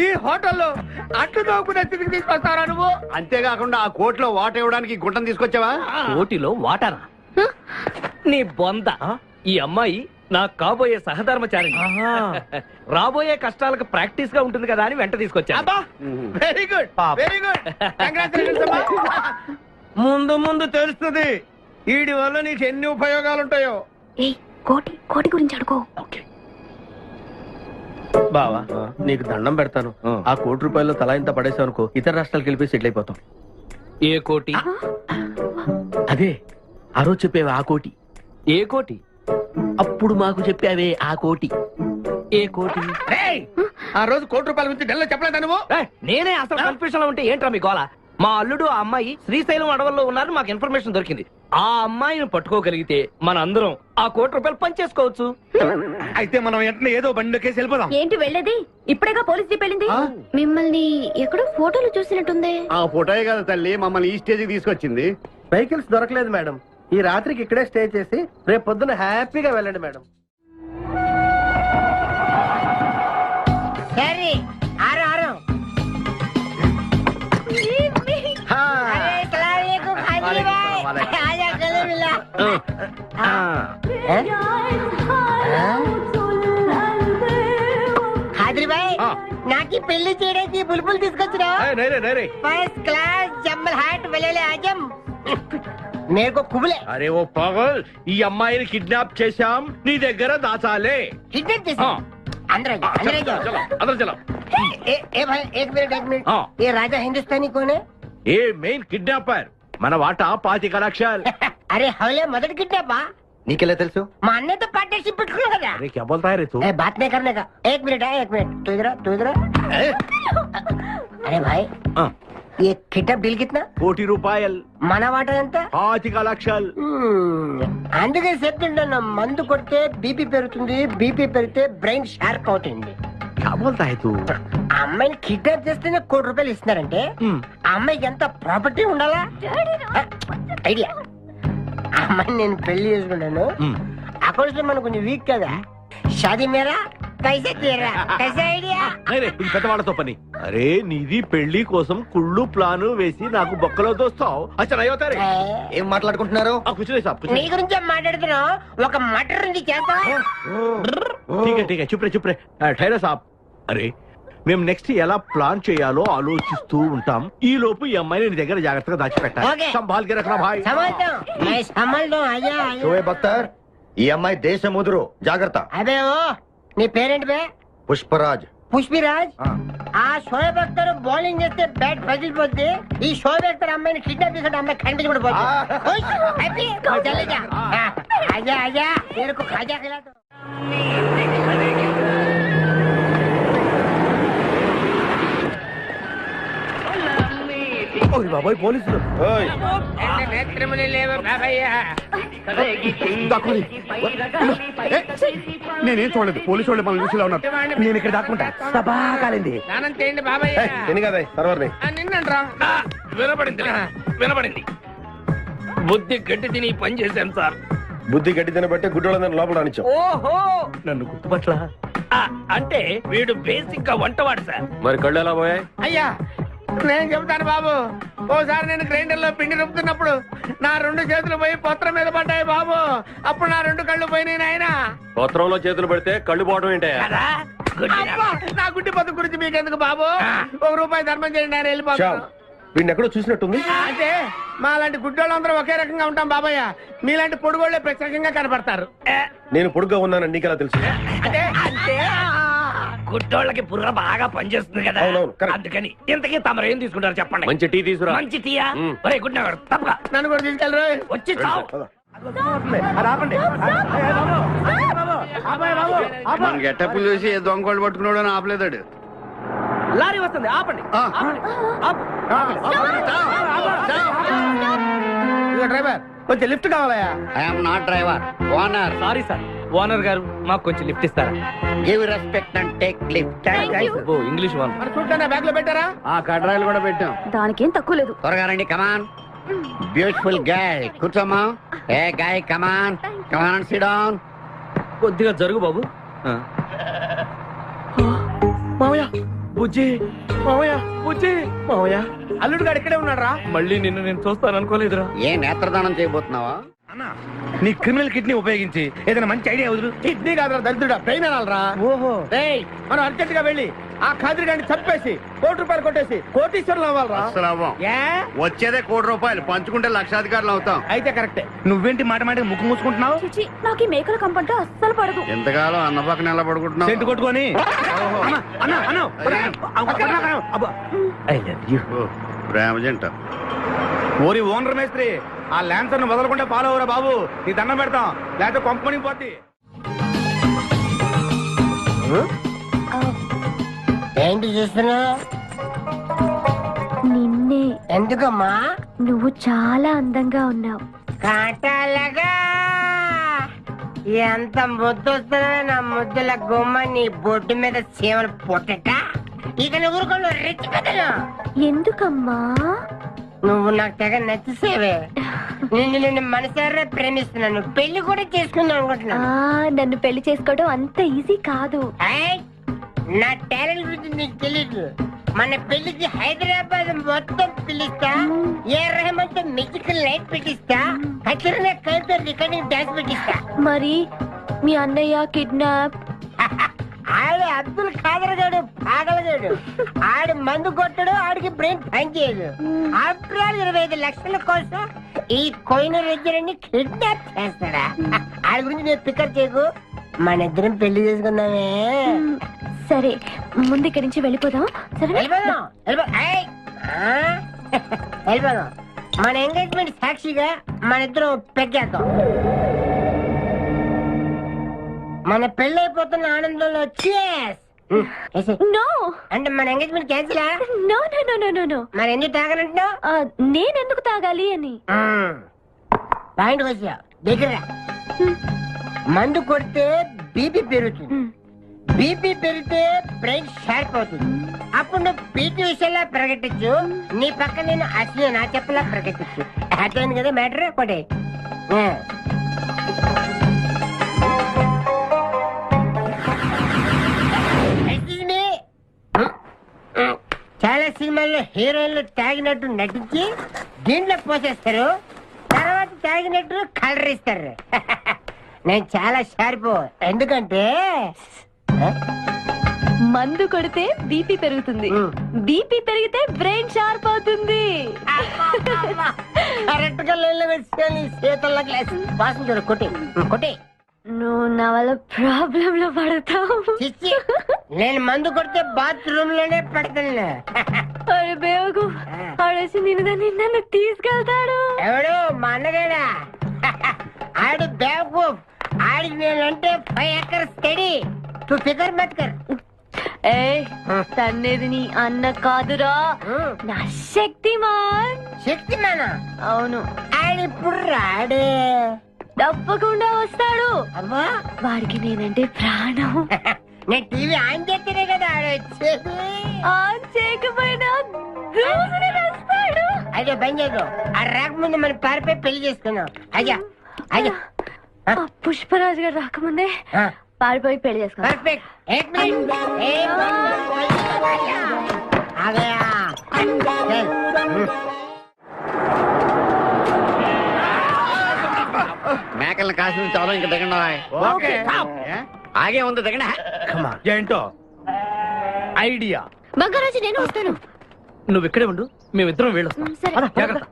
ఈ హోటల్లో అట్లు తోకునే స్థితికి తీసుకొస్తారా నువ్వు? అంతేకాకుండా ఆ కోర్టులో వాటర్ ఇవ్వడానికి గుంటను తీసుకొచ్చావా? కోటిలో వాటారా? నీ బొంద. ఈ అమ్మాయి నా కాబోయే సహధర్మచారి. రాబోయే కష్టాలకు ప్రాక్టీస్ గా ఉంటుంది కదా అని వెంట తీసుకొచ్చా. Very good, very good. ముందు ముందు తెలుస్తుంది వీడి వల్ల నీకు ఎన్ని ఉపయోగాలు ఉంటాయో. కోటి గురించి అడుకో. బావా, నీకు దండం పెడతాను. ఆ ₹1 తలా ఇంత పడేసావు అనుకో, ఇతర రాష్ట్రాలకు వెళ్ళిపోయి సెటిల్ అయిపోతాం. ఏ కోటి? అదే ఆ రోజు చెప్పేవా ఆ కోటి. ఏ కోటి? అప్పుడు మాకు చెప్పావే ఆ కోటి. ఏ కోటి? ఆ రోజు ₹1 గురించి ఢిల్లీలో చెప్పలేదా నువ్వు? నేనే అసలు కన్ఫ్యూజన్ లో ఉంటే ఏంట్రా మీ గోల? మా అల్లుడు ఆ అమ్మాయి శ్రీశైలం అడవుల్లో ఉన్నారని మాకు ఇన్ఫర్మేషన్ దొరికింది. ఆ అమ్మాయిని పట్టుకోగలిగితే మన అందరం ఆ ₹1 పంచేసుకోవచ్చు. అయితే మనం ఎట్లా ఏదో బండికేసి వెళ్ళిపోదాం. ఏంటి వెళ్ళేది? ఇప్పుడేగా పోలీస్ జీప్ వెళ్ళింది. మిమ్మల్ని ఎక్కడో ఫోటోలు చూసినట్టుంది. ఆ ఫోటోయే కదా తల్లి మమ్మల్ని ఈ స్టేజ్కి తీసుకొచ్చింది. వెహికల్స్ దొరకలేదు మేడం. ఈ రాత్రికి ఇక్కడే స్టే చేసి రేపు పొద్దున హ్యాపీగా వెళ్ళండి మేడం. సరే, ఆరు ఖాద్రిబాయ్, నాకు పెళ్లి చేయడానికి బుల్బుల్ తీసుకొచ్చినా? ఫస్ట్ క్లాస్ జమ్మల్ హాట్ వెళ్ళలే ఆజం. మేరకు కుబులే. అరే ఓ పాగల్, ఈ అమ్మాయిని కిడ్నాప్ చేశాం, నీ దగ్గర దాచాలే. కిడ్నాప్ చేశాం? अंदर चलो। ए भाई एक मिनट ये राजा हिंदुस्तानी कौन है? ये मेन किडनैपर మన వాటా 25 లక్షలు. अरे हवले मदद किडनैपा నీకెలా తెలుసు? మా అన్న తో పార్ట్నర్షిప్ పెట్టుకున్నా కదా. अरे क्या बोलता है रे तू? ए बात नहीं करने का. एक मिनट तू इधर. अरे भाई ये किडनैप डील कितना? ₹1 మన వాటా ఎంత? 25 లక్షలు. అందుకే చెప్తుంటాను, మందు కొడితే బీపీ పెరుగుతుంది, బీపీ పెరిగితే బ్రెయిన్ షార్ప్ అవుతుంది. क्या बोलता है तू? ఆ అమ్మాయిని కిడ్నాప్ చేస్తేనే ₹1 ఇస్తున్నారంటే ఆ అమ్మాయికి ఎంత ప్రాపర్టీ ఉండాలా? ఐడియా. ఆ అమ్మాయిని నేను పెళ్లి చేసుకున్నాను. అకౌంట్స్ లో మనం కొంచెం వీక్ కదా. షాదీ మేరా కైసే తేరా కైసే ఐడియా? ఇది పెద్దవాళ్ళతో పని. అరే నీది పెళ్లి కోసం కుళ్ళు ప్లాను వేసి నాకు బొక్కలో దోస్తావు. అచ్చా అయ్యోతారే. ఏం మాట్లాడుకుంటున్నారు? నీ గురించే మాట్లాడుతున్నావు. ఒక మటర్ ఉంది చేస్తా. ठीक है चुप रे ठहरा साहब. అరే మేము నెక్స్ట్ ఎలా ప్లాన్ చేయాలో ఆలోచిస్తూ ఉంటాం. ఈ లోపు ఈ అమ్మాయిని నీ దగ్గర జాగ్రత్తగా దాచిపెట్టాలి. సంభాల్ కే రఖనా భాయ్. షోయబ్ అఖ్తర్, ఈ అమ్మాయి దేశముదురు, జాగ్రత్త. అదే ఓ నీ పేరెంట్ బే? పుష్పరాజ్. పుష్పిరాజ్? ఆ షోయబ్ అఖ్తర్ బౌలింగ్ చేస్తే బ్యాట్ పగిలిపోద్ది. ఈ షోయబ్ అఖ్తర్ అమ్మాయిని కిడ్నాప్ చేసిన అమ్మాయి కనిపించి కూడా పోతుంది. ఆజా तेरे को खाजा खिला दो. బాబాయ్ పోలీసులు. నేనేం చూడలేదు, పోలీసు వాళ్ళు మనం చూసిలా ఉన్నారు. నేను ఇక్కడ దాక్కుంటా. సభా కాలింది. వినపడింది. బుద్ధి గట్టి తిని పని చేశాను సార్. బుద్ధి గట్టి తినబట్టే గుడ్డోళ్ళని లోపల రానిచ్చాం. ఓహో, నన్ను గుర్తుపట్ల. అంటే వీడు బేసిక్ గా వంటవాడు సార్. మరి కళ్ళు ఎలా పోయాయి? అయ్యా నేను చెబుతాను బాబు. ఓసారి నేను గ్రైండర్ లో పిండి రుబ్బుతున్నప్పుడు నా 2 చేతులు పోయి పొత్రం మీద పడ్డాయి బాబు. అప్పుడు నా 2 కళ్ళు పోయినాయి నాయన. పత్రంలో చేతులు పెడితే కళ్ళు పోవడం ఏంటే? నా గుడ్డి పొత్తు గురించి మీకెందుకు బాబు? ₹1 ధర్మం చేయండి, నేను వెళ్ళిపోతాను. వీడిని ఎక్కడో చూసినట్టుంది. అంటే మా లాంటి గుడ్డోళ్ళందరూ ఒకే రకంగా ఉంటాం బాబయ్య. మీలాంటి పొడుగోళ్లే ప్రత్యేకంగా కనపడతారు. నేను పొడుగ్గా ఉన్నానని నీకెలా తెలుసు? అంటే గుడ్డోళ్ళకి బుర్ర బాగా పనిచేస్తుంది కదా అందుకని ఇంతకీ తమరు ఏం తీసుకుంటారు చెప్పండి. మంచి టీ తీసుకురా. మంచి టీయా? ఒరే గుడ్ నగర్ తప్పగా నన్ను కూడా తీసుకెళ్ళరా వచ్చి చావు. మన గెటప్పులు చూసి ఏ దొంగోళ్ళు పట్టుకున్నాడు అని ఆపలేదాడు. లారీ వస్తుంది ఆపండి. డ్రైవర్ కొంచెం లిఫ్ట్ కావాలయా? I'm not driver, owner. Sorry sir, owner గారు మాకు కొంచెం లిఫ్ట్ ఇస్తారా? Give respect and take lift. Oh English one. మరి చూడండి బ్యాగ్ లో పెట్టారా? కడ్రాయిలు కూడా పెట్టాం. దానికేం తక్కువ లేదు. త్వరగా రండి, కమాన్. బ్యూటిఫుల్ గర్ల్, కూర్చోమ్మా. ఏ గాయ్, కమాన్ కమాన్, సిట్ డౌన్. కొద్దిగా జరుగు బాబు. మావయ్య బుజ్జి, మావయ్య బుజ్జి, మావయ్య అల్లుడు గారు ఇక్కడే ఉన్నాడు రా. మళ్ళీ నిన్ను నేను చూస్తాను అనుకోలేదురా. ఏ నేత్రదానం చేయబోతున్నావా? నీ క్రిమినల్ కిడ్నీ ఉపయోగించి ఏదైనా మంచి ఐడియా వదులు. కిడ్నీ కాదురా దరిద్రుడా, బ్రెయిన్ అనాలరా. ఓహో, రేయ్ మనం అర్జెంట్ గా వెళ్ళి ఆ ఖాద్రి గారిని చంపేసి ₹1,00,00,000 కొట్టేసి కోటీశ్వరులు అవ్వాలరా. అసలు అవ్వం. వచ్చేదే ₹1,00,00,000, పంచుకుంటే లక్షాధికారులు అవుతాం. అయితే కరెక్టే. నువ్వేంటి మాట మాట ముక్కు మూసుకుంటున్నావు? చిచి, నాకు ఈ మేకల కంపంటే అస్సలు పడదు. ఎంతకాలం అన్న పక్కన ఎలా పడుకుంటున్నావు? సెంటు కొట్టుకొని ప్రేమ జంట. ఓరి ఓనర్ మేస్త్రి, ఆ ల్యాన్సర్ ను వదలకుండా ఫాలో అవరా బాబు. నీ దండం పెడతాం, లేకపోతే కొంపని పోద్ది. ఏంటి చూస్తున్నా? నిన్నే. ఎందుకమ్మా? నువ్వు చాలా అందంగా ఉన్నావు. కాటాలగా ఎంత ముద్దు వస్తుందో నా ముద్దుల గుమ్మ నీ బొడ్డు మీద చీమలు పుట్టట. ఇక ఊరుకోండు రెచ్చి కదలు. ఎందుకమ్మా? నువ్వు నాకు తెగ నచ్చేసేవే. నిన్ను మనసారా ప్రేమిస్తున్నాను, పెళ్లి కూడా చేసుకుందాం అనుకుంటున్నాను. నన్ను పెళ్లి చేసుకోవడం అంత ఈజీ కాదు. నా టాలెంట్ గురించి నీకు తెలీదు. మన పెళ్లికి హైదరాబాద్ మొత్తం పిలుస్తా, ఏ రెహమాన్ తో మ్యూజికల్ నైట్ పెట్టిస్తా, కచరీనా కైఫ్ తో రికార్డింగ్ డాన్స్ పెట్టిస్తా. మరి మీ అన్నయ్య కిడ్నాప్? ఆడు అబ్దుల్ ఖాదర్ గాడు పాగలగాడు. ఆడు మందు కొట్టడు, ఆడికి బ్రెయిన్ పని చేయదు. ఆఫ్టర్ ఆల్ 25 లక్షల కోసం ఈ కోయిన రెడ్డిని కిడ్నాప్ చేస్తాడా? ఆడి గురించి నేను పికప్ చేయకు, మన ఇద్దరం పెళ్లి చేసుకుందామే. సరే, ముందు ఇక్కడి నుంచి వెళ్ళిపోదాం. వెళ్ళిపోదాం. మన ఎంగేజ్మెంట్ సాక్షిగా మన ఇద్దరం పెగ్గేద్దాం. మన పెళ్లి అయిపోతున్న ఆనందంలో అంటే మన engagement cancel. No no no no no no. మరి ఎందుకు తాగనంటున్నావు? నేనెందుకు తాగాలి అని. పాయింట్ వచ్చా దగ్గర. మందు కొడితే బీపీ పెరుగుతుంది, బీపీ పెరిగితే బ్రెయిన్ షార్ప్ అవుతుంది. అప్పుడు నువ్వు పీటీ విషయంలో ప్రకటించు, నీ పక్క నేను అసలు నా చెప్పలా ప్రకటించు. అర్థమైంది కదా మ్యాటర్? ఒకటి చాలా సినిమాల్లో హీరోయిన్లు తాగినట్టు నటించి దీంట్లో పోసేస్తారు, తర్వాత తాగినట్టు కలర్ ఇస్తారు. నేను చాలా షార్ప్. ఎందుకంటే మందు కొడితే బీపీ పెరుగుతుంది, బీపీ పెరిగితే బ్రెయిన్ షార్ప్ అవుతుంది. కరెక్ట్ గా చేతుల్లో గ్లాస్ వాసన చూడు. కొట్టి కొట్టి. నువ్వు నా వల్ల ప్రాబ్లం లో పడతావు. నేను మందు కొడితే బాత్రూమ్ లోనే పడతాను. ఆడేసి నిన్ను తీసుకెళ్తాడు. ఎవడు? మా అన్నగాడా? ఆడు బేవకు. ఆడికి నేనంటే 5 acres స్టడీ. తు ఫికర్ మత్ కర్. తన్నేది నీ అన్న కాదురా, నా శక్తిమాన్. శక్తిమానా? అవును. ఆడిప్పుడు రాడే. తప్పకుండా వస్తాడు. అమ్మా, వాడికి నేనంటే ప్రాణం. నేను టీవీ ఆన్ చేస్తేనే కదా ఆడొచ్చేది. ఆన్ చేయకపోయినా వస్తాడు. అయ్యో బంద్ చేయదు. ఆ రాకముందు మనం పారిపోయి పెళ్లి చేసుకున్నాం. అయ్యా అయ్యా పుష్పరాజు గారు రాకముందే పారిపోయి పెళ్లి చేసుకున్నాం. పర్ఫెక్ట్. మేకల్ని కాసిన చాలా ఇంకా దిగండి. ఆగే ఉంది, దిగండి. ఏంటో ఐడియా? బంగారాజు నేను వస్తాను. నువ్వు ఇక్కడే ఉండు, మేమిద్దరం వెళ్ళొస్తాం. జాగ్రత్త.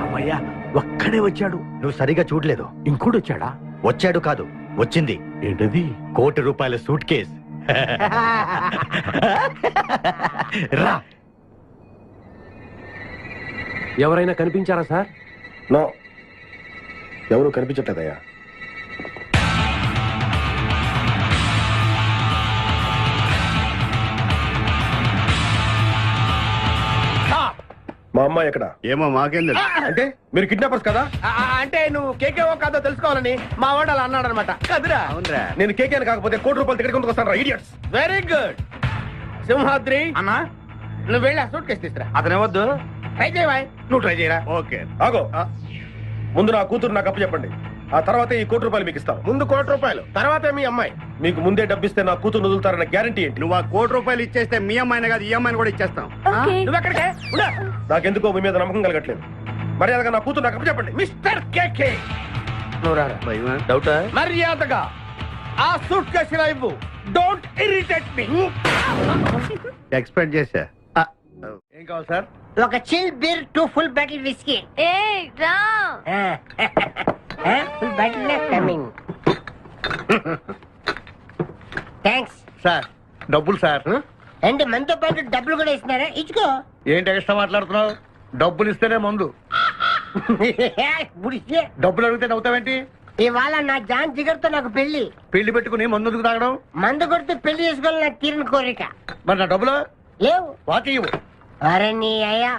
అమ్మయ్యా, ఒక్క ఒక్కడే వచ్చాడు. నువ్వు సరిగా చూడలేదు. ఇంకోటి వచ్చాడా? వచ్చాడు కాదు, వచ్చింది. ఏంటది? ₹1,00,00,000 సూట్ కేస్. రా. ఎవరైనా కనిపించారా సార్? నో, ఎవరు కనిపించట్లేదయ్యా. మా అమ్మాయి ఎక్కడ? ఏమో మాకేం తెలుసు. అంటే మీరు కిడ్నాపర్స్ కదా? అంటే నువ్వు కేకేవో కాదో తెలుసుకోవాలని మా వాడు అలా అన్నాడు అనమాట. కదురా? అవునరా. నేను కేకే కోకపోతే ₹1,00,00,000 టికెట్ కొనుక్కొస్తాను రా, ఇడియట్స్. వెరీ గుడ్ సింహాద్రి అన్నా, నువ్వు వెళ్ళి ఆ సూట్ కేసు తీసుకురా. అతనే వద్దు. ట్రై చేయవా? నువ్వు ట్రై చేయరా. ఓకే. ఆగో, ముందు నా కూతురు నాకు అప్పు చెప్పండి. ఆ తర్వాత ఈ ₹1,00,00,000 మీకు ఇస్తాను. ముందు ₹1,00,00,000, తర్వాత మీ అమ్మాయి. మీకు ముందే డబ్బిస్తే నా కూతురు వదులుతారన్న గ్యారంటీ ఏంటి? నువ్వు ఆ ₹1,00,00,000 ఇచ్చేస్తే మీ అమ్మాయిని కాదు, ఈ అమ్మాయిని కూడా ఇచ్చేస్తాం. నువ్వు ఎక్కడికే? నాకెందుకో మీ మీద నమ్మకం కలగట్లేదు. మర్యాదగా నా కూతురు నాకు అప్పు చెప్పండి. మిస్టర్ కేకే, నువ్వు రారా. డౌటా? మర్యాదగా ఆ సూట్ కేసు ఇవ్వు. Don't irritate me. ఎక్స్పెక్ట్ చేశా. ఏం కావాలి సార్? ఒక chill beer 2 full bottle whisky. Full bottle coming. Thanks sir, డబ్బులు సార్. అంటే మనతో పాటు డబ్బులు కూడా ఇస్తున్నారా? ఇచ్చుకో. ఏంటి ఎక్స్ట్రా మాట్లాడుతున్నావు? డబ్బులు ఇస్తేనే మందు. బుడిస్తే డబ్బులు అడిగితే నవ్వుతావేంటి? ఇవాళ నా జాన్ జిగర్తో నాకు పెళ్లి. పెళ్లి పెట్టుకుని మందు ఎందుకు తాగడం? మందు కొడుతూ పెళ్లి చేసుకోవాలి నాకు తీరిన కోరిక. మరి నా డబ్బులు లేవు. వాచి ఇవ్వు. అరే నీ అయ్యా,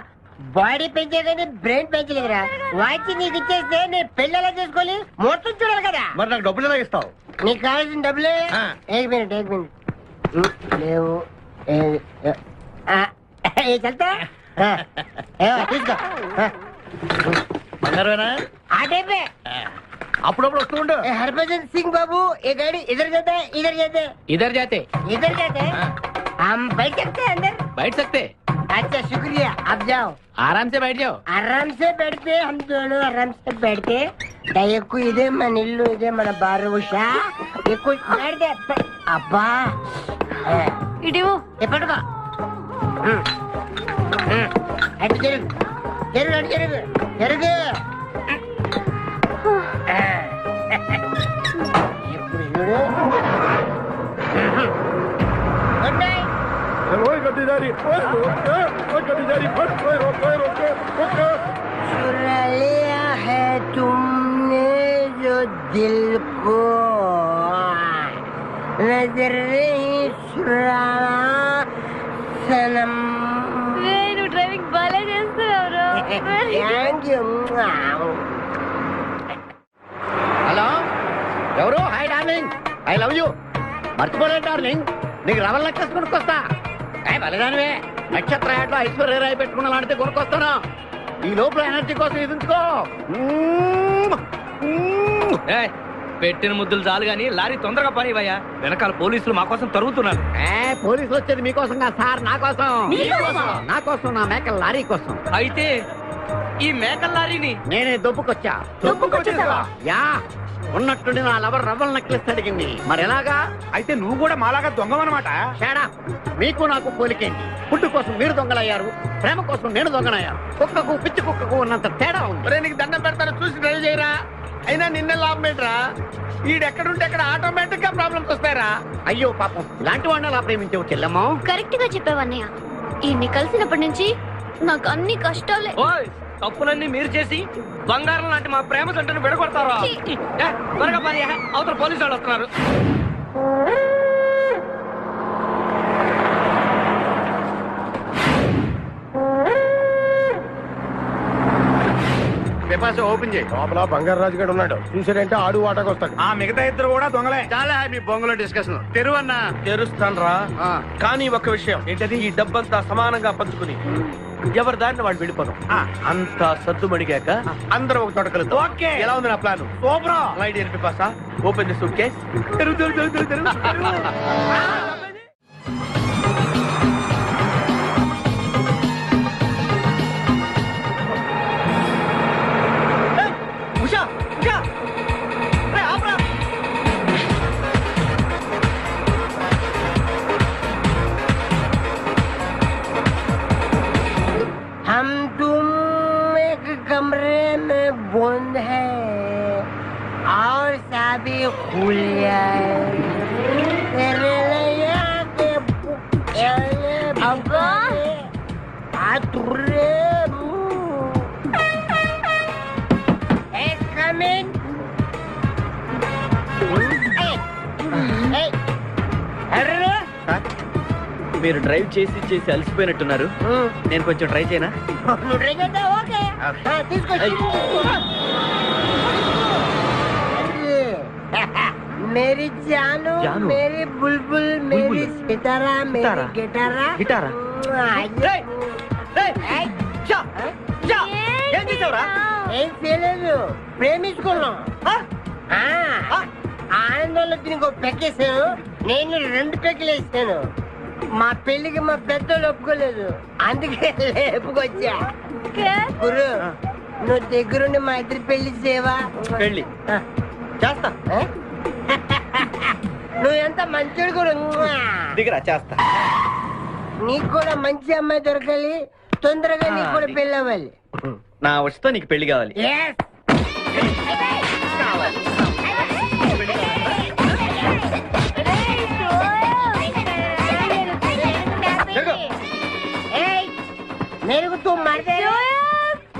బాడీ పెంచే కానీ బ్రెయిన్ పెంచలేదురా. వాచి నీకు ఇచ్చేస్తే నేను పెళ్లి ఎలా చేసుకోవాలి? మొత్తం చూడాలి కదా. మరి నాకు డబ్బులు ఎలా ఇస్తావు? నీకు కావాల్సిన డబ్బులే. ఏక్ మినిట్ లేవు. చల్తా తీసుకో. బంగారమేనా? ఆ టైపే. అప్పుడప్పుడు వస్తూ ఉండు. हरभजन सिंह बाबू, ये गाड़ी इधर जाता है, इधर जाते हैं, इधर जाते इधर जाते हैं। हम बैठ सकते हैं अंदर? बैठ सकते। अच्छा शुक्रिया, आप जाओ, आराम से बैठ जाओ। आराम से बैठते, हम दोनों आराम से बैठते. దయకు ఇదే మన ఇల్లు, ఇదే మన బారుషా. ఎక్కువ మాడితే అబ్బా ఇటు ఎప్పటికో అటు జరుగు జరుగు అటు జరుగు జరుగు. ఇప్పుడు చూడు. Good night. चुरा लिया है तुमने जो दिल को, नजर नहीं चुराना सनम. నువ్వు డ్రైవింగ్ బాగా చేస్తున్నావు. Thank you. హలో, ఎవరు? Hi darling, I love you. మర్చిపోలేదు డార్లింగ్, నీకు రవల్ నెక్లెస్ కొనుక్కొస్తా. బలిదానివే, నక్షత్ర యాడ్లో ఐశ్వర్యరాయ్ పెట్టుకున్న లాంటిది కొనుక్కొస్తాను. ఈ లోపల ఎనర్జీ కోసం ఎదుర్చుకో. పెట్టిన ముద్దులు చాలు గాని లారీ తొందరగా పనివయ్యా, వెనకాల పోలీసులు మా కోసం తరుగుతున్నారు. పోలీసులు వచ్చేది మీకోసం కాదు సార్, నా కోసం. నా కోసం, నా మేకల లారీ కోసం. అయితే ఈ మేకల లారీని నేనే దొబ్బుకొచ్చా. యా, ఉన్నట్టుండి నా లవర్ రవ్వల్ నెక్లెస్ అడిగింది. మరి ఎలాగా? అయితే నువ్వు కూడా మాలాగా దొంగవన్నమాట. షేడా, మీకు నాకు పోలికేంటి? ఫుడ్ కోసం మీరు దొంగలయ్యారు, ప్రేమ కోసం నేను దొంగనయ్యాను. కుక్కకు పిచ్చి కుక్కకు ఉన్నంత తేడా ఉంది. నీకు దండం పెడతాను, చూసి డ్రైవ్ చేయరా. అయినా నిన్న లాభం ఏంట్రా? ఈడెక్కడుంటే అక్కడ ఆటోమేటిక్ గా ప్రాబ్లమ్స్ వస్తాయరా. అయ్యో పాపం, ఇలాంటి వాడిని అలా ప్రేమించవు చెల్లెమ్మా. కరెక్ట్ గా చెప్పావన్నయ్య. ఈయన్ని కలిసినప్పటి నుంచి నాకు అన్ని కష్టాలే. తప్పులన్నీ మీరు చేసి బంగారం లాంటి మా ప్రేమ జంటను విడగొడతారా? త్వరగా పని, అవతల పోలీసు వాళ్ళు వస్తున్నారు. ఓపెన్ చేయి. లోపల బంగారు రాజు గడు ఉన్నాడు, చూసాడంటే ఆడు వాటకు వస్తాడు. ఆ మిగతా ఇద్దరు కూడా దొంగలే. చాలా మీ బొంగులో డిస్కషన్. తెరువన్నా. తెరుస్తాను రా, కానీ ఒక విషయం ఏంటది? ఈ డబ్బంతా సమానంగా పంచుకుని ఎవరి దారిని వాడు వెళ్ళిపోదాం. అంతా సద్దుమడిగాక అందరం ఒక చోట కలుద్దాం. ఓకే. ఎలా ఉంది నా plan? Super. My dear Pipasa, open the suitcase. Usha, Usha, రే ఆప్రా. हम तुम एक कमरे में बूंद है और साबी खुलिया तेरे लिए के अब्बा आतुरे come in. మీరు డ్రైవ్ చేసి చేసి అలసిపోయినట్టున్నారు నేను కొంచెం ట్రై చేయనా నువ్వు ట్రై చేద్దా ఓకే తీసుకొచ్చి मेरी जानू मेरी बुलबुल मेरी सितारा मेरी गिटारा గిటారా ఏం చేసావురా ఏం చేయలేదు ప్రేమించుకున్నాం ఆనందంలో దీనికి ఒక పెక్కేసాను నేను 2 పెక్కలు వేసాను మా పెళ్లికి మా పెద్దలు ఒప్పుకోలేదు అందుకే లేపుకొచ్చా గురు నువ్వు దగ్గరుండి మా ఇద్దరు పెళ్లి చేయవా పెళ్లి చేస్తా నువ్వు ఎంత మంచోడు గురు దిగరా చేస్తా నీకు కూడా మంచి అమ్మాయి దొరకాలి తొందరగా నీకు కూడా పెళ్ళి అవ్వాలి నా వచ్చతో నీకు పెళ్లి కావాలి Yes.